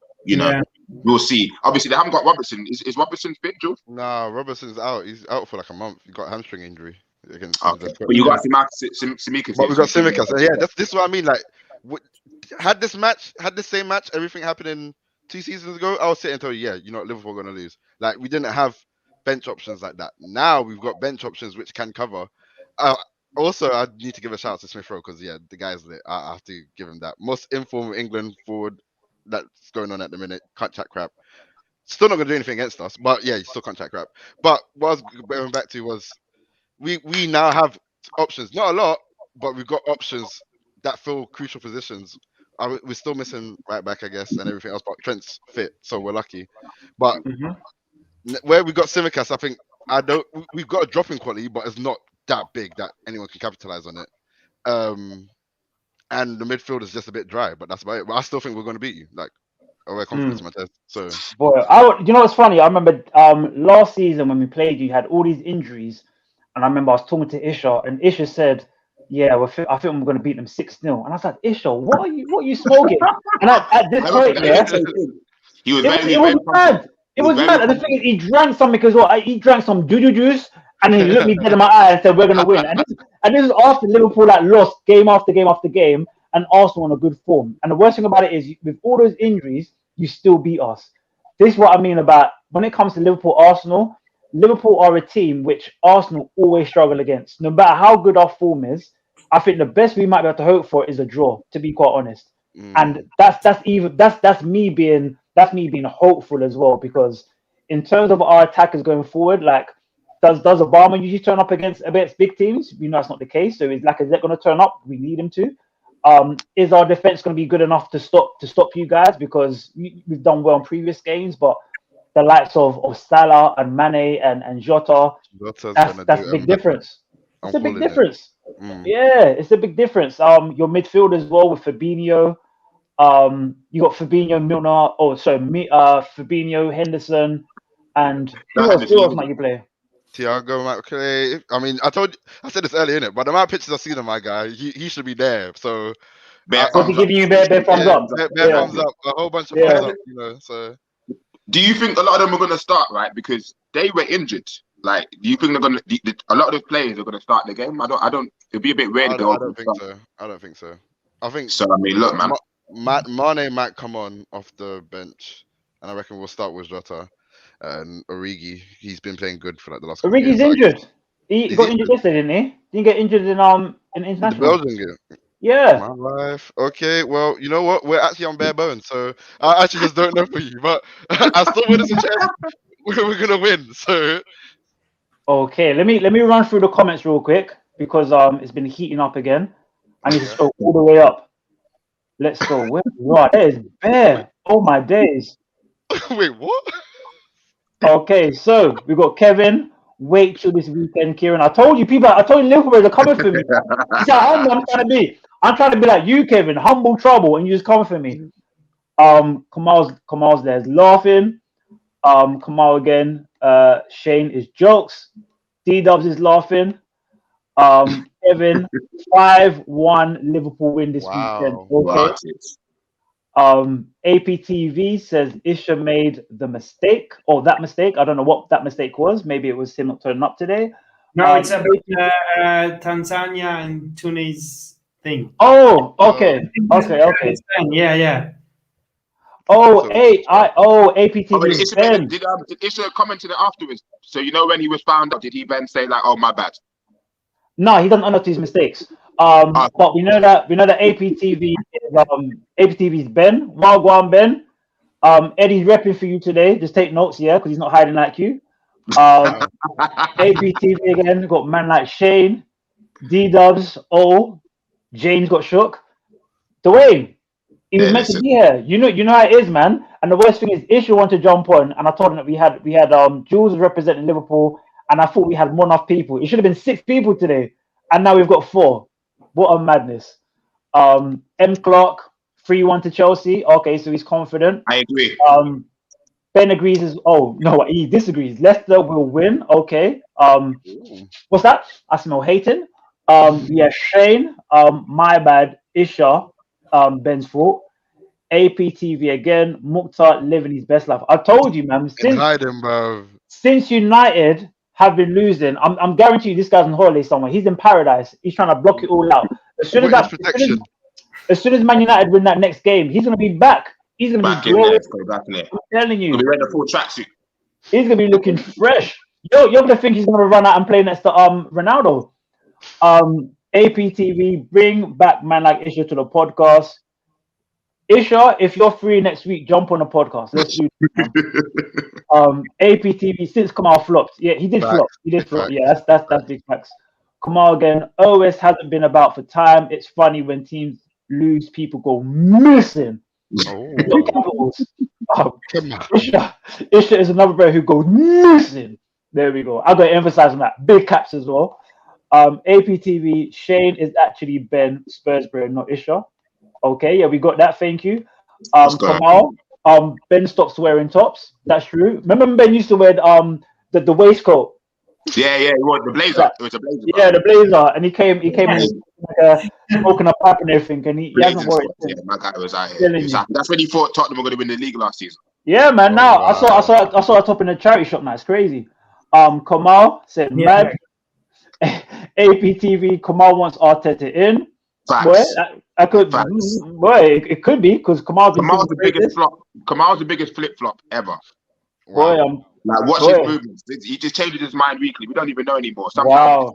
we'll see. Obviously, they haven't got Robertson. Is Robertson fit, George? Nah, Robertson's out. He's out for like a month. He got a hamstring injury. Okay. But you got Tsimikas. But we got Tsimikas. Yeah, this is what I mean. Like, had this same match, everything happening 2 seasons ago, I was sitting and tell you, Liverpool are going to lose. Like, we didn't have bench options like that. Now we've got bench options which can cover. Also, I need to give a shout out to Smith Rowe because the guy's lit. I have to give him that. Most informed England forward that's going on at the minute. Can't chat crap. Still not going to do anything against us, but he still can't chat crap. But what I was going back to was we now have options. Not a lot, but we've got options that fill crucial positions. We're still missing right back, I guess, and everything else. But Trent's fit, so we're lucky. But where we got Tsimikas, I think we've got a drop in quality, but it's not that big that anyone can capitalize on it. And the midfield is just a bit dry, but that's about it. But I still think we're going to beat you. Like, we're confident in my test. So, boy, what's funny? I remember last season when we played, you had all these injuries, and I remember I was talking to Isha, and Isha said, "Yeah, I think we're going to beat them 6-0." And I was like, "Isha, what are you smoking?" And at this point, it was mad. It was mad. And the thing is, he drank something as well. He drank some juju juice, and then he looked me dead in my eye and said, "We're going to win." And this is after Liverpool lost game after game after game, and Arsenal on a good form. And the worst thing about it is, with all those injuries, you still beat us. This is what I mean about when it comes to Liverpool, Arsenal. Liverpool are a team which Arsenal always struggle against. No matter how good our form is, I think the best we might be able to hope for is a draw, to be quite honest. And that's me being hopeful as well, because in terms of our attackers going forward, like does Obama usually turn up against big teams? We know that's not the case. So is Lacazette going to turn up? We need him to. Is our defense going to be good enough to stop you guys? Because we've done well in previous games, but the likes of Salah and Mane and Jota, that's a big difference. It's a big difference. Yeah, it's a big difference. Your midfield as well with Fabinho. You got Fabinho, Milner. Fabinho, Henderson, and who else might you play? Thiago might play. I mean, I said this earlier, innit? But the amount of pictures I've seen of my guy, he should be there. So, what's he giving you? Bare thumbs up. Bare thumbs up. A whole bunch of thumbs up. So, do you think a lot of them are going to start, right? Because they were injured. Like, do you think they're going to? A lot of the players are going to start the game. I don't. It'd be a bit weird. I don't think so. I think so. I mean, look, man. Mane might come on off the bench, and I reckon we'll start with Jota and Origi. He's been playing good for the last. Origi's injured. He got injured yesterday, didn't he? Didn't get injured in international. The Belgian game. Yeah. My life. Okay, well, you know what? We're actually on bare bones, so I actually just don't know for you, but I still want to suggest we're gonna win. So. Okay, let me run through the comments real quick because it's been heating up again. I need to scroll all the way up. Let's go. Right, that is bare. Oh my days. Wait, what? Okay, so we got Kevin. Wait till this weekend, Kieron. I told you Liverpool are coming for me. He's like, I'm trying to be like you, Kevin. Humble trouble, and you just come for me. Kemal's there's laughing. Kemal again. Shane is jokes. D-Dubs is laughing. Kevin, 5-1 Liverpool win this weekend. Okay. APTV says Isha made the mistake, or that mistake. I don't know what that mistake was. Maybe it was him not turning up today. No, it's about Tanzania and Tunis thing. Oh, okay. Okay. Yeah. Oh, APTV is Ben. Did Isha comment on it afterwards? So you know when he was found out, did he then say like, "Oh, my bad"? No, he doesn't own up to his mistakes. But we know that APTV is Ben. Wagwan Ben. Eddie's repping for you today. Just take notes, yeah, because he's not hiding like you. APTV again. We've got man like Shane, D-Dubs, James got shook. Dwayne, he was meant to be here. You know how it is, man. And the worst thing is, Isha wanted to jump on, and I told him that we had Jules representing Liverpool, and I thought we had more enough people. It should have been 6 people today, and now we've got 4. What a madness. M Clark 3-1 to Chelsea. Okay, so he's confident. I agree. Ben agrees he disagrees. Leicester will win. Okay. What's that? I smell hating. Yeah, Shane. My bad. Isha. Ben's fault. APTV again. Mukhtar living his best life. I told you, man. Since United have been losing, I'm guaranteeing you this guy's on holiday somewhere. He's in paradise. He's trying to block it all out. As soon as Man United win that next game, he's gonna be back. He's gonna be glorious. I'm telling you. We're in the full tracksuit. He's gonna be looking fresh. You're gonna think he's gonna run out and play next to Ronaldo. APTV, bring back man like Isha to the podcast. Isha, if you're free next week, jump on the podcast. Let's do it. APTV, since Kemal flopped. Yeah, he did flop. Yeah, that's big facts. Kemal again. OS hasn't been about for time. It's funny when teams lose, people go missing. Isha is another player who goes missing. There we go. I got to emphasize on that. Big caps as well. APTV, Shane is actually Ben Spursbury, not Isha. Okay, yeah, we got that. Thank you. Kemal, Ben stopped wearing tops. That's true. Remember Ben used to wear the waistcoat. Yeah, he wore the blazer. It was a blazer. Yeah, the blazer, and he came in smoking a pipe and everything, and he hasn't worn it. Yeah, my guy was out here. That's when he thought Tottenham were going to win the league last season. Yeah, man. Now I saw a top in the charity shop. Now it's crazy. Kemal said mad. APTV, Kemal wants Arteta in. Facts. It could be because Kemal's the biggest flop. Kemal's the biggest flip flop ever. Wow. Watch his movements. He just changes his mind weekly. We don't even know anymore. Sometimes,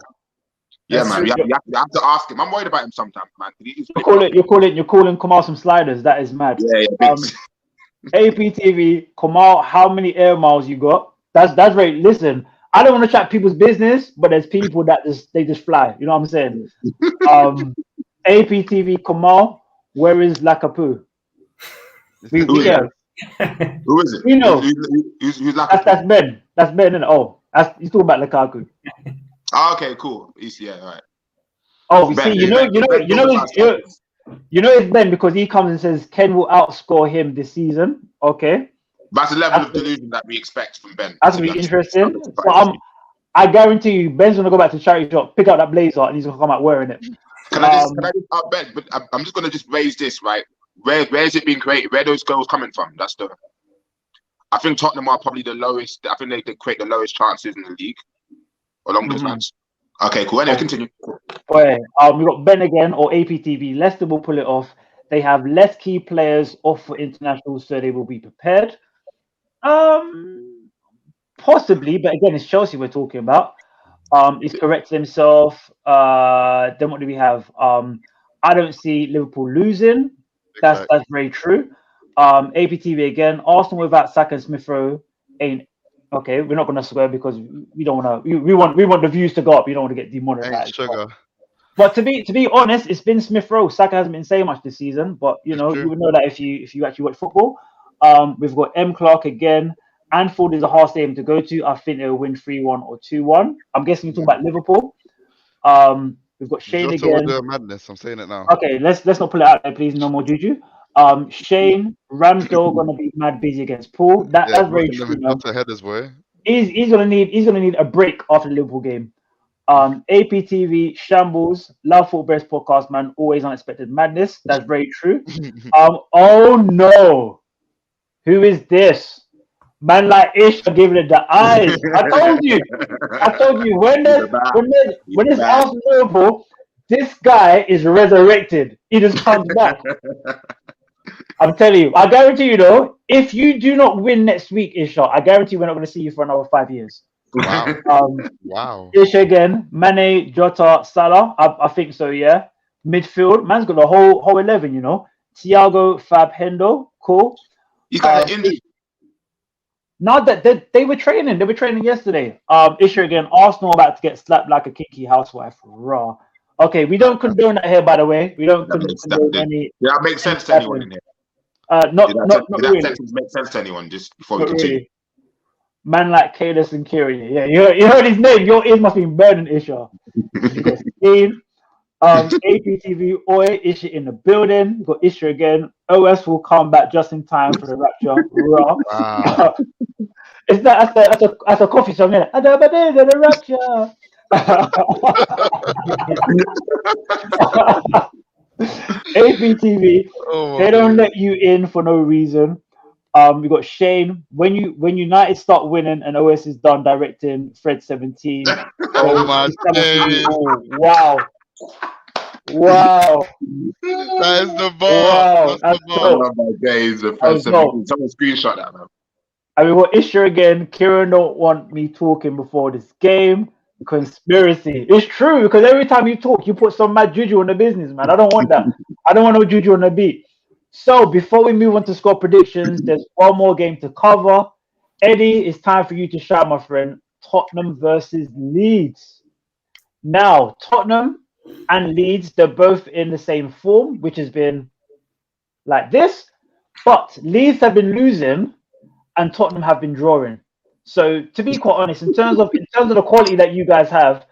yeah, man. You have to ask him. I'm worried about him sometimes, man. You're calling Kemal some sliders. That is mad. Yeah. APTV, Kemal, how many air miles you got? That's right. Listen, I don't want to chat people's business, but there's people that just fly. You know what I'm saying? APTV, Kemal, where is Lakapu? Who is it? You know, who's Lakapu? That's Ben. That's Ben. And he's talking about Lukaku. Okay, cool. All right. Oh, Ben, you know it's Ben because he comes and says Ken will outscore him this season. Okay. That's the level of delusion that we expect from Ben. That's gonna be interesting. So I guarantee you, Ben's gonna go back to the charity shop, pick up that blazer, and he's gonna come out wearing it. Can I just Ben? But I'm just gonna raise this, right? Where is it being created? Where are those goals coming from? I think Tottenham are probably the lowest. I think they create the lowest chances in the league along those lines. Okay, cool. Anyway, continue. We got Ben again or APTV. Leicester will pull it off. They have less key players off for internationals, so they will be prepared. Possibly, but again, it's Chelsea we're talking about. He's corrected himself. Then what do we have? I don't see Liverpool losing. That's very true. APTV again. Arsenal without Saka and Smith Rowe ain't okay. We're not going to swear because we don't want to. We want the views to go up. You don't want to get demonetized. But to be honest, it's been Smith Rowe. Saka hasn't been saying much this season, but you would know that if you actually watch football. We've got M Clark again. Anfield is a hard stadium to go to. I think they'll win 3-1 or 2-1. I'm guessing you're talking about Liverpool. We've got Shane again. Madness. I'm saying it now. Okay, let's not pull it out there, please. No more juju. Shane Ramsdale gonna be mad busy against Paul. That's very true. He's gonna need a break after the Liverpool game. APTV Shambles, Love for Brehz podcast, man. Always unexpected madness. That's very true. Oh no, who is this? Man, like Ish are giving it the eyes. I told you. When there's Arsenal Liverpool, this guy is resurrected. He just comes back. I'm telling you. I guarantee you though, if you do not win next week, Isha, I guarantee we're not going to see you for another 5 years. Wow. Wow. Isha again, Mane, Jota, Salah. I think so. Yeah. Midfield, man's got the whole 11. You know, Thiago, Fab, Hendo, cool. He's got an injury. Now that they were training yesterday. Issue again, Arsenal about to get slapped like a kinky housewife. Raw. Okay, we don't condone that here, by the way. We don't condone any. Yeah, that makes sense to anyone in here. Not really. That makes sense to anyone. Just before we continue. Really. Man like Kadus and Kieron. Yeah, you heard his name. Your ears must be burning, Isha. APTV Oi Isha in the building. We've got Isha again. OS will come back just in time for the rapture. Raw. Wow. It's that's a coffee song, innit? The rapture. APTV, they don't let you in for no reason. We got Shane. When United start winning and OS is done directing Fred 17. Oh my days. Wow. That is the ball. Wow. That's the ball. Oh my days. The Fred 17. Someone screenshot that, man. I mean, what issue again? Kieron don't want me talking before this game. Conspiracy. It's true because every time you talk, you put some mad juju on the business, man. I don't want that. I don't want no juju on the beat. So before we move on to score predictions, there's one more game to cover. Eddie, it's time for you to shout, my friend. Tottenham versus Leeds. Now, Tottenham and Leeds, they're both in the same form, which has been like this. But Leeds have been losing and Tottenham have been drawing. So to be quite honest, in terms of the quality that you guys have,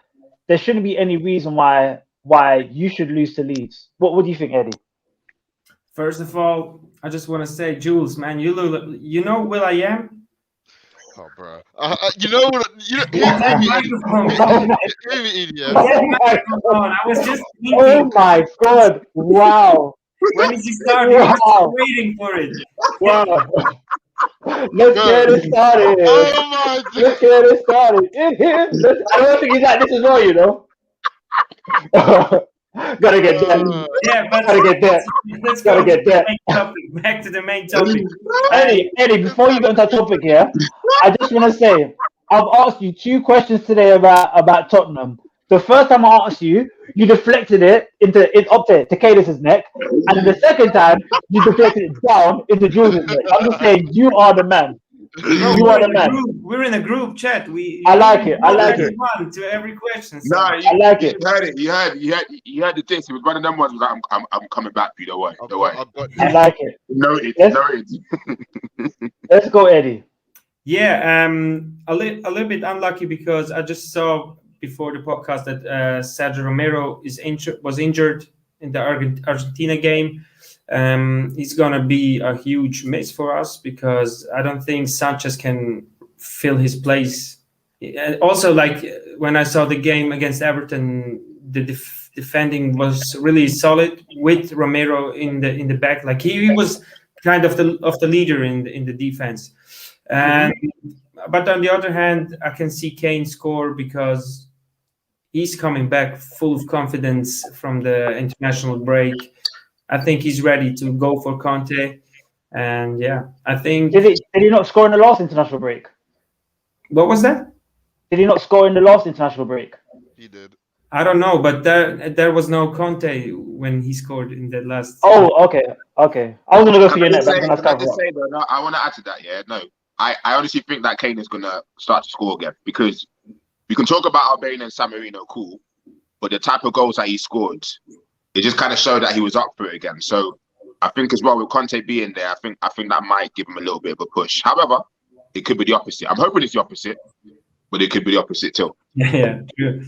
there shouldn't be any reason why you should lose to Leeds. What do you think, Eddie? First of all, I just want to say, Jules, man, you know Will I Am? Oh, bro. You know what? I was just thinking. Oh my God! Wow. When did you start? I was waiting for it. Wow. Let's get it started. Oh my God. Let's get it started. I don't think he's like this as well, you know. Gotta get that. Yeah, but gotta get that. Let's gotta get that. Back to the main topic. Eddie, before you get into that topic here, I just want to say I've asked you 2 questions today about Tottenham. The first time I asked you, you deflected it up to Kadus' neck, and then the second time you deflected it down into Jules' neck. I'm just saying, you are the man. You are the man. We're in a group chat. I like it. To every question. So. No, I like it. You heard it. You heard the thing. It was one of them ones. Was like, I'm coming back for you. Don't worry. I like it. Noted. Let's go, Eddie. Yeah, a little bit unlucky because I just saw before the podcast that Sergio Romero was injured in the Argentina game. He's gonna be a huge miss for us because I don't think Sanchez can fill his place. And also, like when I saw the game against Everton, the defending was really solid with Romero in the back. Like he was kind of the leader in the defense. But on the other hand, I can see Kane score because he's coming back full of confidence from the international break. I think he's ready to go for Conte. And yeah, I think... Did he not score in the last international break? What was that? Did he not score in the last international break? He did. I don't know, but there was no Conte when he scored in the last... Oh, okay. I was going to go for your net. I want to add to that, yeah? No, I honestly think that Kane is going to start to score again because we can talk about Albania and San Marino, cool, but the type of goals that he scored, it just kind of showed that he was up for it again. So I think as well with Conte being there, I think that might give him a little bit of a push. However, it could be the opposite. I'm hoping it's the opposite, but it could be the opposite too. Yeah, true.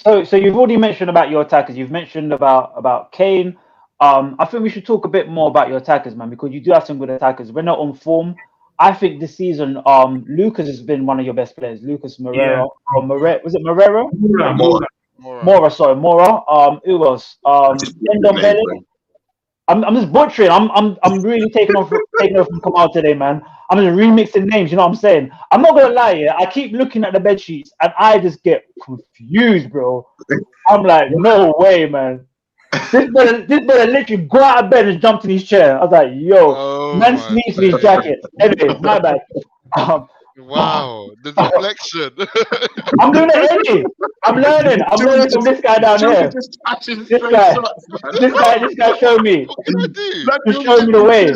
So you've already mentioned about your attackers. You've mentioned about Kane. I think we should talk a bit more about your attackers, man, because you do have some good attackers. We're not on form. I think this season, Lucas has been one of your best players. Lucas Moreira. Yeah. Was it Moreira? Mora. Who else? Ndombele. I'm just butchering. I'm really taking off from Kemal today, man. I'm just remixing names. You know what I'm saying? I'm not gonna lie. Yeah, I keep looking at the bed sheets and I just get confused, bro. I'm like, no way, man. This brother literally got out of bed and jumped in his chair. I was like, yo, man sleeps in his jacket. Anyway, my bad. Wow, the deflection. I'm doing it anyway. I'm learning from this guy down here. This guy showed me. What can I do? He showed me the way.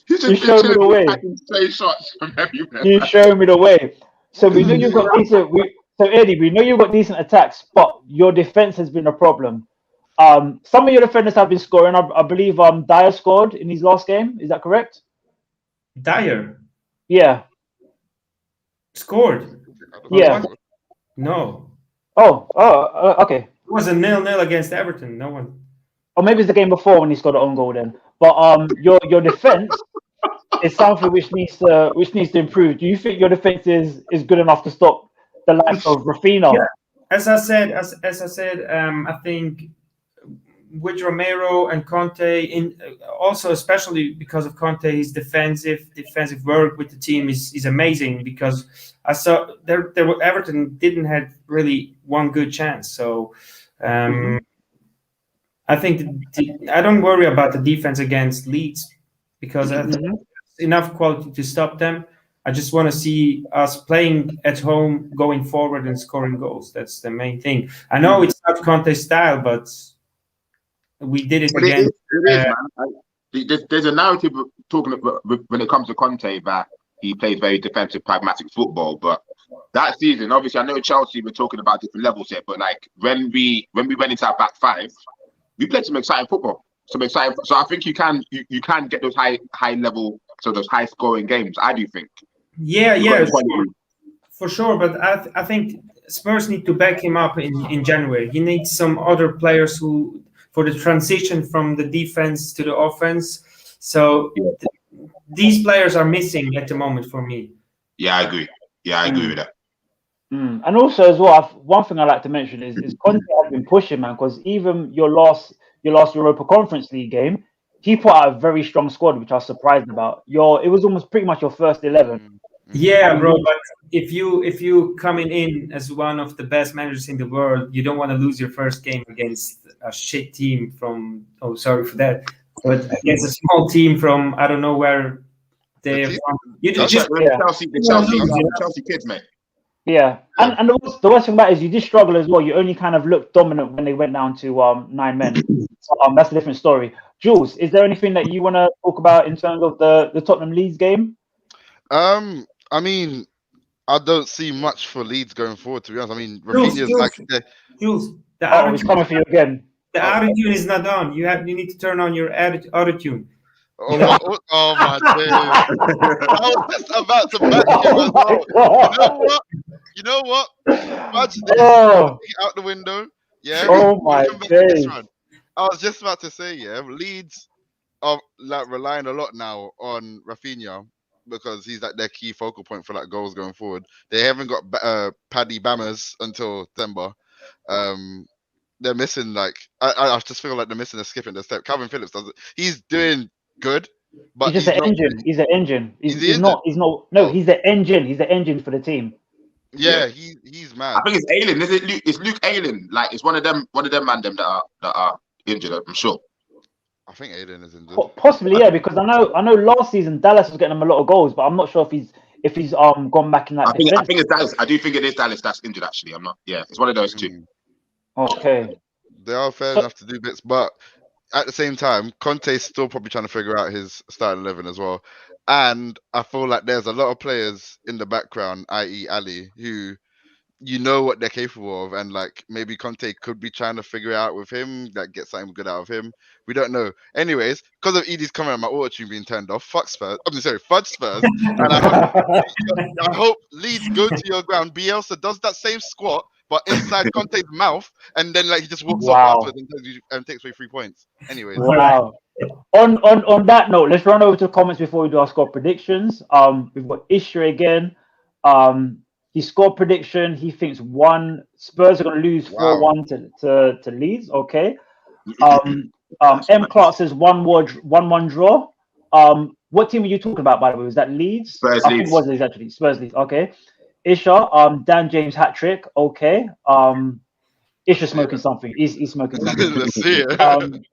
He showed me the way. He showed me the way. So we know you've got decent. So Eddie, we know you've got decent attacks, but your defense has been a problem. Some of your defenders have been scoring. I believe Dyer scored in his last game. Is that correct? Dyer? Yeah. Scored? Yeah. No. Oh, okay. It was a 0-0 against Everton. No one. Or maybe it's the game before when he scored an own goal then. But your defense is something which needs to improve. Do you think your defense is good enough to stop the likes of Rafinha? Yeah. As I said, I think with Romero and Conte, also especially because of Conte, his defensive work with the team is amazing. Because I saw Everton didn't have really one good chance. So I think I don't worry about the defense against Leeds because I have enough quality to stop them. I just want to see us playing at home, going forward and scoring goals. That's the main thing. I know it's not Conte's style, but we did it again. There's a narrative talking about, when it comes to Conte, that he plays very defensive, pragmatic football. But that season, obviously, I know Chelsea were talking about different levels here. But like when we went into our back five, we played some exciting football. So I think you can get those high level, so those high scoring games. I do think. Yeah, for sure. But I think Spurs need to back him up in January. He needs some other players for the transition from the defense to the offense. So these players are missing at the moment for me. Yeah, I agree. Yeah, I agree with that. And also as well, one thing I like to mention is Conte has been pushing, man, because even your last Europa Conference League game, he put out a very strong squad, which I was surprised about. It was almost pretty much your first 11. Yeah, bro. But if you coming in as one of the best managers in the world, you don't want to lose your first game against a shit team from. Oh, sorry for that. But against a small team from I don't know where they're from. You just Chelsea kids, mate. Yeah, and the worst thing about it is you did struggle as well. You only kind of looked dominant when they went down to 9 men. That's a different story. Jules, is there anything that you want to talk about in terms of the Tottenham Leeds game? I mean, I don't see much for Leeds going forward, to be honest. I mean, Rafinha's like... Jules, he's coming for you again. The auto-tune is not on. You need to turn on your auto-tune. Oh my days. I was just about to back him as well. You know what? Imagine this. Out the window. Yeah. Oh my days. I was just about to say, Leeds are like relying a lot now on Rafinha because he's like their key focal point for like goals going forward. They haven't got Paddy Bammers until December. They're missing I just feel like they're missing a skip in the step. Calvin Phillips he's doing good, but he's just an engine. He's an engine. He's not. No, he's the engine. He's the engine for the team. Yeah, he's mad. I think it's Ayling. Is it Luke? It's Luke Ayling. Like it's one of them man that are injured. I'm sure. I think Ayling is injured. Possibly, yeah, because I know last season Dallas was getting him a lot of goals, but I'm not sure if he's gone back in that. I think it's Dallas. I do think it is Dallas that's injured. Actually, I'm not. Yeah, it's one of those two. Okay. They are fair enough to do bits, but at the same time, Conte's still probably trying to figure out his starting 11 as well. And I feel like there's a lot of players in the background, i.e. Ali, who you know what they're capable of. And like maybe Conte could be trying to figure it out with him, like get something good out of him. We don't know. Anyways, because of Edie's comment on my auto-tune being turned off, fudge Spurs. And I hope Leeds go to your ground. Bielsa does that same squat, but inside Conte's mouth, and then like he just walks off afterwards and takes away 3 points. Anyways. Wow. On that note, let's run over to comments before we do our score predictions. We've got Ishra again. His score prediction, he thinks Spurs are going to lose 4-1 to Leeds. Okay. M Clark says 1-1 draw. What team are you talking about, by the way? Was that Leeds? Spurs, I think Leeds. it was Leeds, actually. Spurs, Leeds. Okay. Isha, Dan James hat trick. Okay. Isha smoking something. He's smoking something. Let's see it.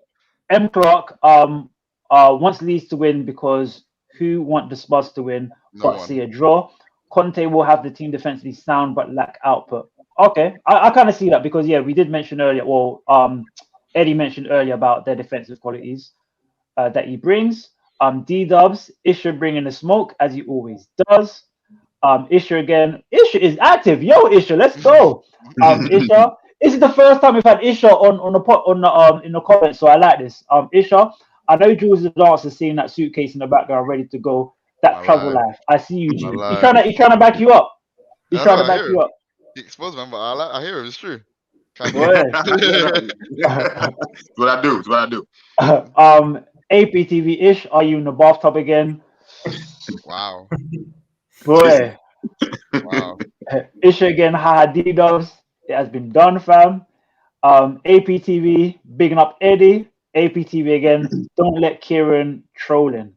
M Clark wants Leeds to win because who want the Spurs to win but see a draw? Conte will have the team defensively sound but lack output. Okay, I kind of see that because we did mention earlier. Well, Eddie mentioned earlier about their defensive qualities that he brings. D-Dubs, Isha bringing the smoke as he always does. Isha again. Isha is active. Yo, Isha, let's go. Isha. This is the first time we've had Isha in the comments, so I like this. Isha, I know Jules' answer seeing that suitcase in the background ready to go. That travel life. I see you, G. He's trying to back you up. He's trying to back you up. He exposed man, but I hear him. It's true. It's what I do. It's what I do. APTV ish. Are you in the bathtub again? Wow. Boy. Wow. Isha again. Haha, D-Dubs. It has been done, fam. APTV, bigging up Eddie. APTV again. Don't let Kieron trolling.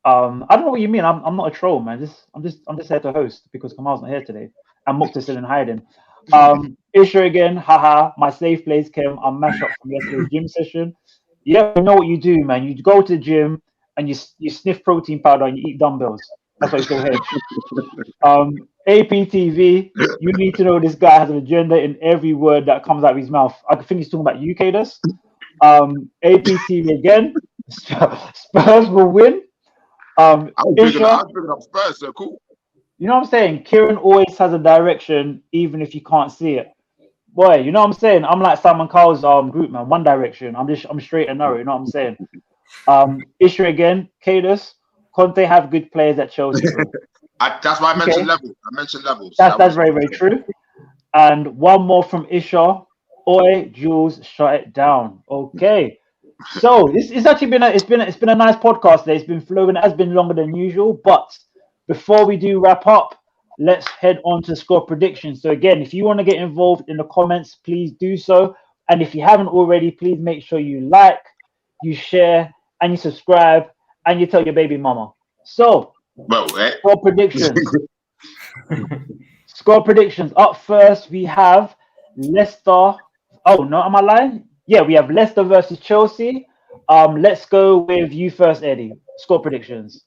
I don't know what you mean. I'm not a troll, man. I'm just here to host because Kemal's not here today. And Mukta's still in hiding. Isha again. Haha. My safe place came. I'm mashed up from yesterday's gym session. Yeah, you know what you do, man. You go to the gym and you sniff protein powder and you eat dumbbells. That's why you still here. APTV, you need to know this guy has an agenda in every word that comes out of his mouth. I think he's talking about you, Kadus. APTV again. Spurs will win. I was bringing up Spurs, so cool. You know what I'm saying? Kieron always has a direction, even if you can't see it. Boy, you know what I'm saying? I'm like Simon Cowell's group, man. One direction. I'm straight and narrow. You know what I'm saying? Issue again. Kadus. Conte have good players at Chelsea. That's why I mentioned levels. I mentioned levels. That's very, very true. And one more from Isha. Oi, Jules, shut it down. Okay. So it's actually been a nice podcast today. It's been flowing. It has been longer than usual. But before we do wrap up, let's head on to score predictions. So again, if you want to get involved in the comments, please do so. And if you haven't already, please make sure you like, you share, and you subscribe, and you tell your baby mama. So, score predictions. Score predictions. Up first, we have Leicester. Oh, no, am I lying? Yeah, we have Leicester versus Chelsea. Let's go with you first, Eddie. Score predictions.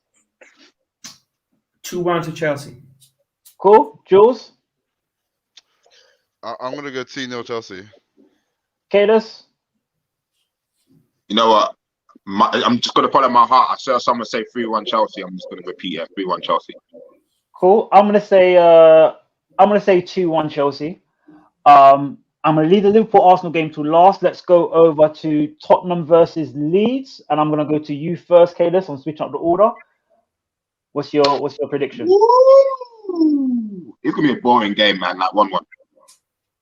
2-1 to Chelsea. Cool. Jules? I'm going to go 2-0 Chelsea. Kadus? You know what? I'm just going to follow my heart. I saw someone say 3-1 Chelsea. I'm just going to repeat it. 3-1 Chelsea. Cool. I'm going to say 2-1 Chelsea. I'm going to leave the Liverpool-Arsenal game to last. Let's go over to Tottenham versus Leeds. And I'm going to go to you first, Kadus. I'm switching up the order. What's your prediction? Woo! It's going to be a boring game, man. Like 1-1.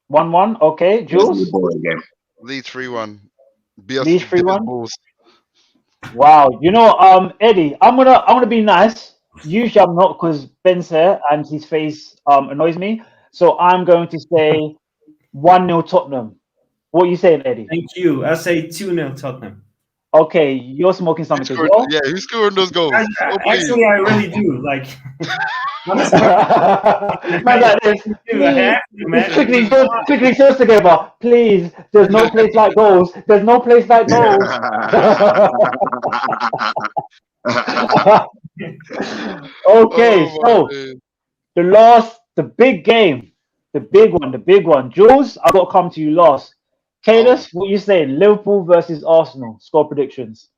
1-1. Okay. Jules? It's going to be a boring game. Leeds 3-1. Leeds 3-1? Wow. You know, Eddie, I'm gonna be nice. Usually I'm not because Ben's here and his face annoys me. So I'm going to say 1-0 Tottenham. What are you saying, Eddie? Thank you. I say 2-0 Tottenham. Okay, you're smoking something as well. Yeah, who's scoring those goals? Actually, I really do. Like, man, like this. Quickly, first together, please. There's no place like goals. There's no place like goals. Okay, so the big game, the big one. Jules, I got to come to you last. Kadus, what you saying? Liverpool versus Arsenal. Score predictions.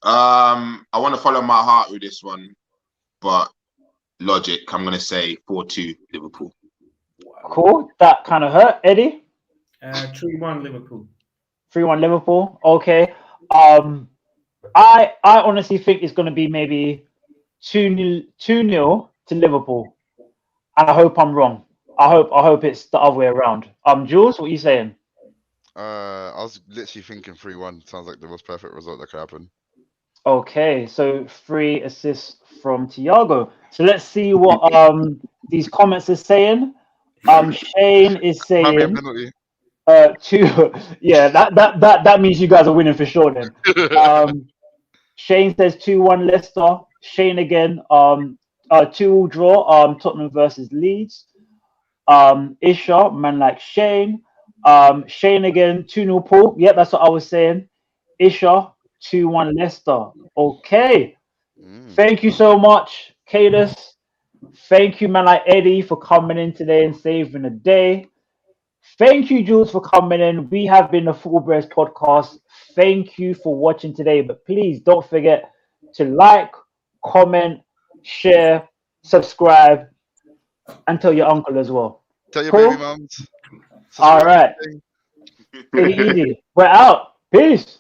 I want to follow my heart with this one, but logic, I'm going to say 4-2 Liverpool. Cool. That kind of hurt. Eddie? 3-1 Liverpool. 3-1 Liverpool. Okay. I honestly think it's going to be maybe 2-0 to Liverpool. And I hope I'm wrong. I hope it's the other way around. Jules, what are you saying? I was literally thinking 3-1. Sounds like the most perfect result that could happen. Okay, so 3 assists from Thiago. So let's see what these comments are saying. Shane is saying Two. Yeah, that means you guys are winning for sure then. Shane says 2-1 Leicester. Shane again. 2-2 draw. Tottenham versus Leeds. Isha, man like Shane. Shane again, 2-0 Paul. Yep, that's what I was saying. Isha, 2-1 Leicester. Okay. Thank you so much, Kadus. Thank you, man like Eddie, for coming in today and saving the day. Thank you, Jules, for coming in. We have been the Football Brehz podcast. Thank you for watching today. But please don't forget to like, comment, share, subscribe, and tell your uncle as well. Tell your Cool? baby mums. All right. Take it easy. We're out. Peace.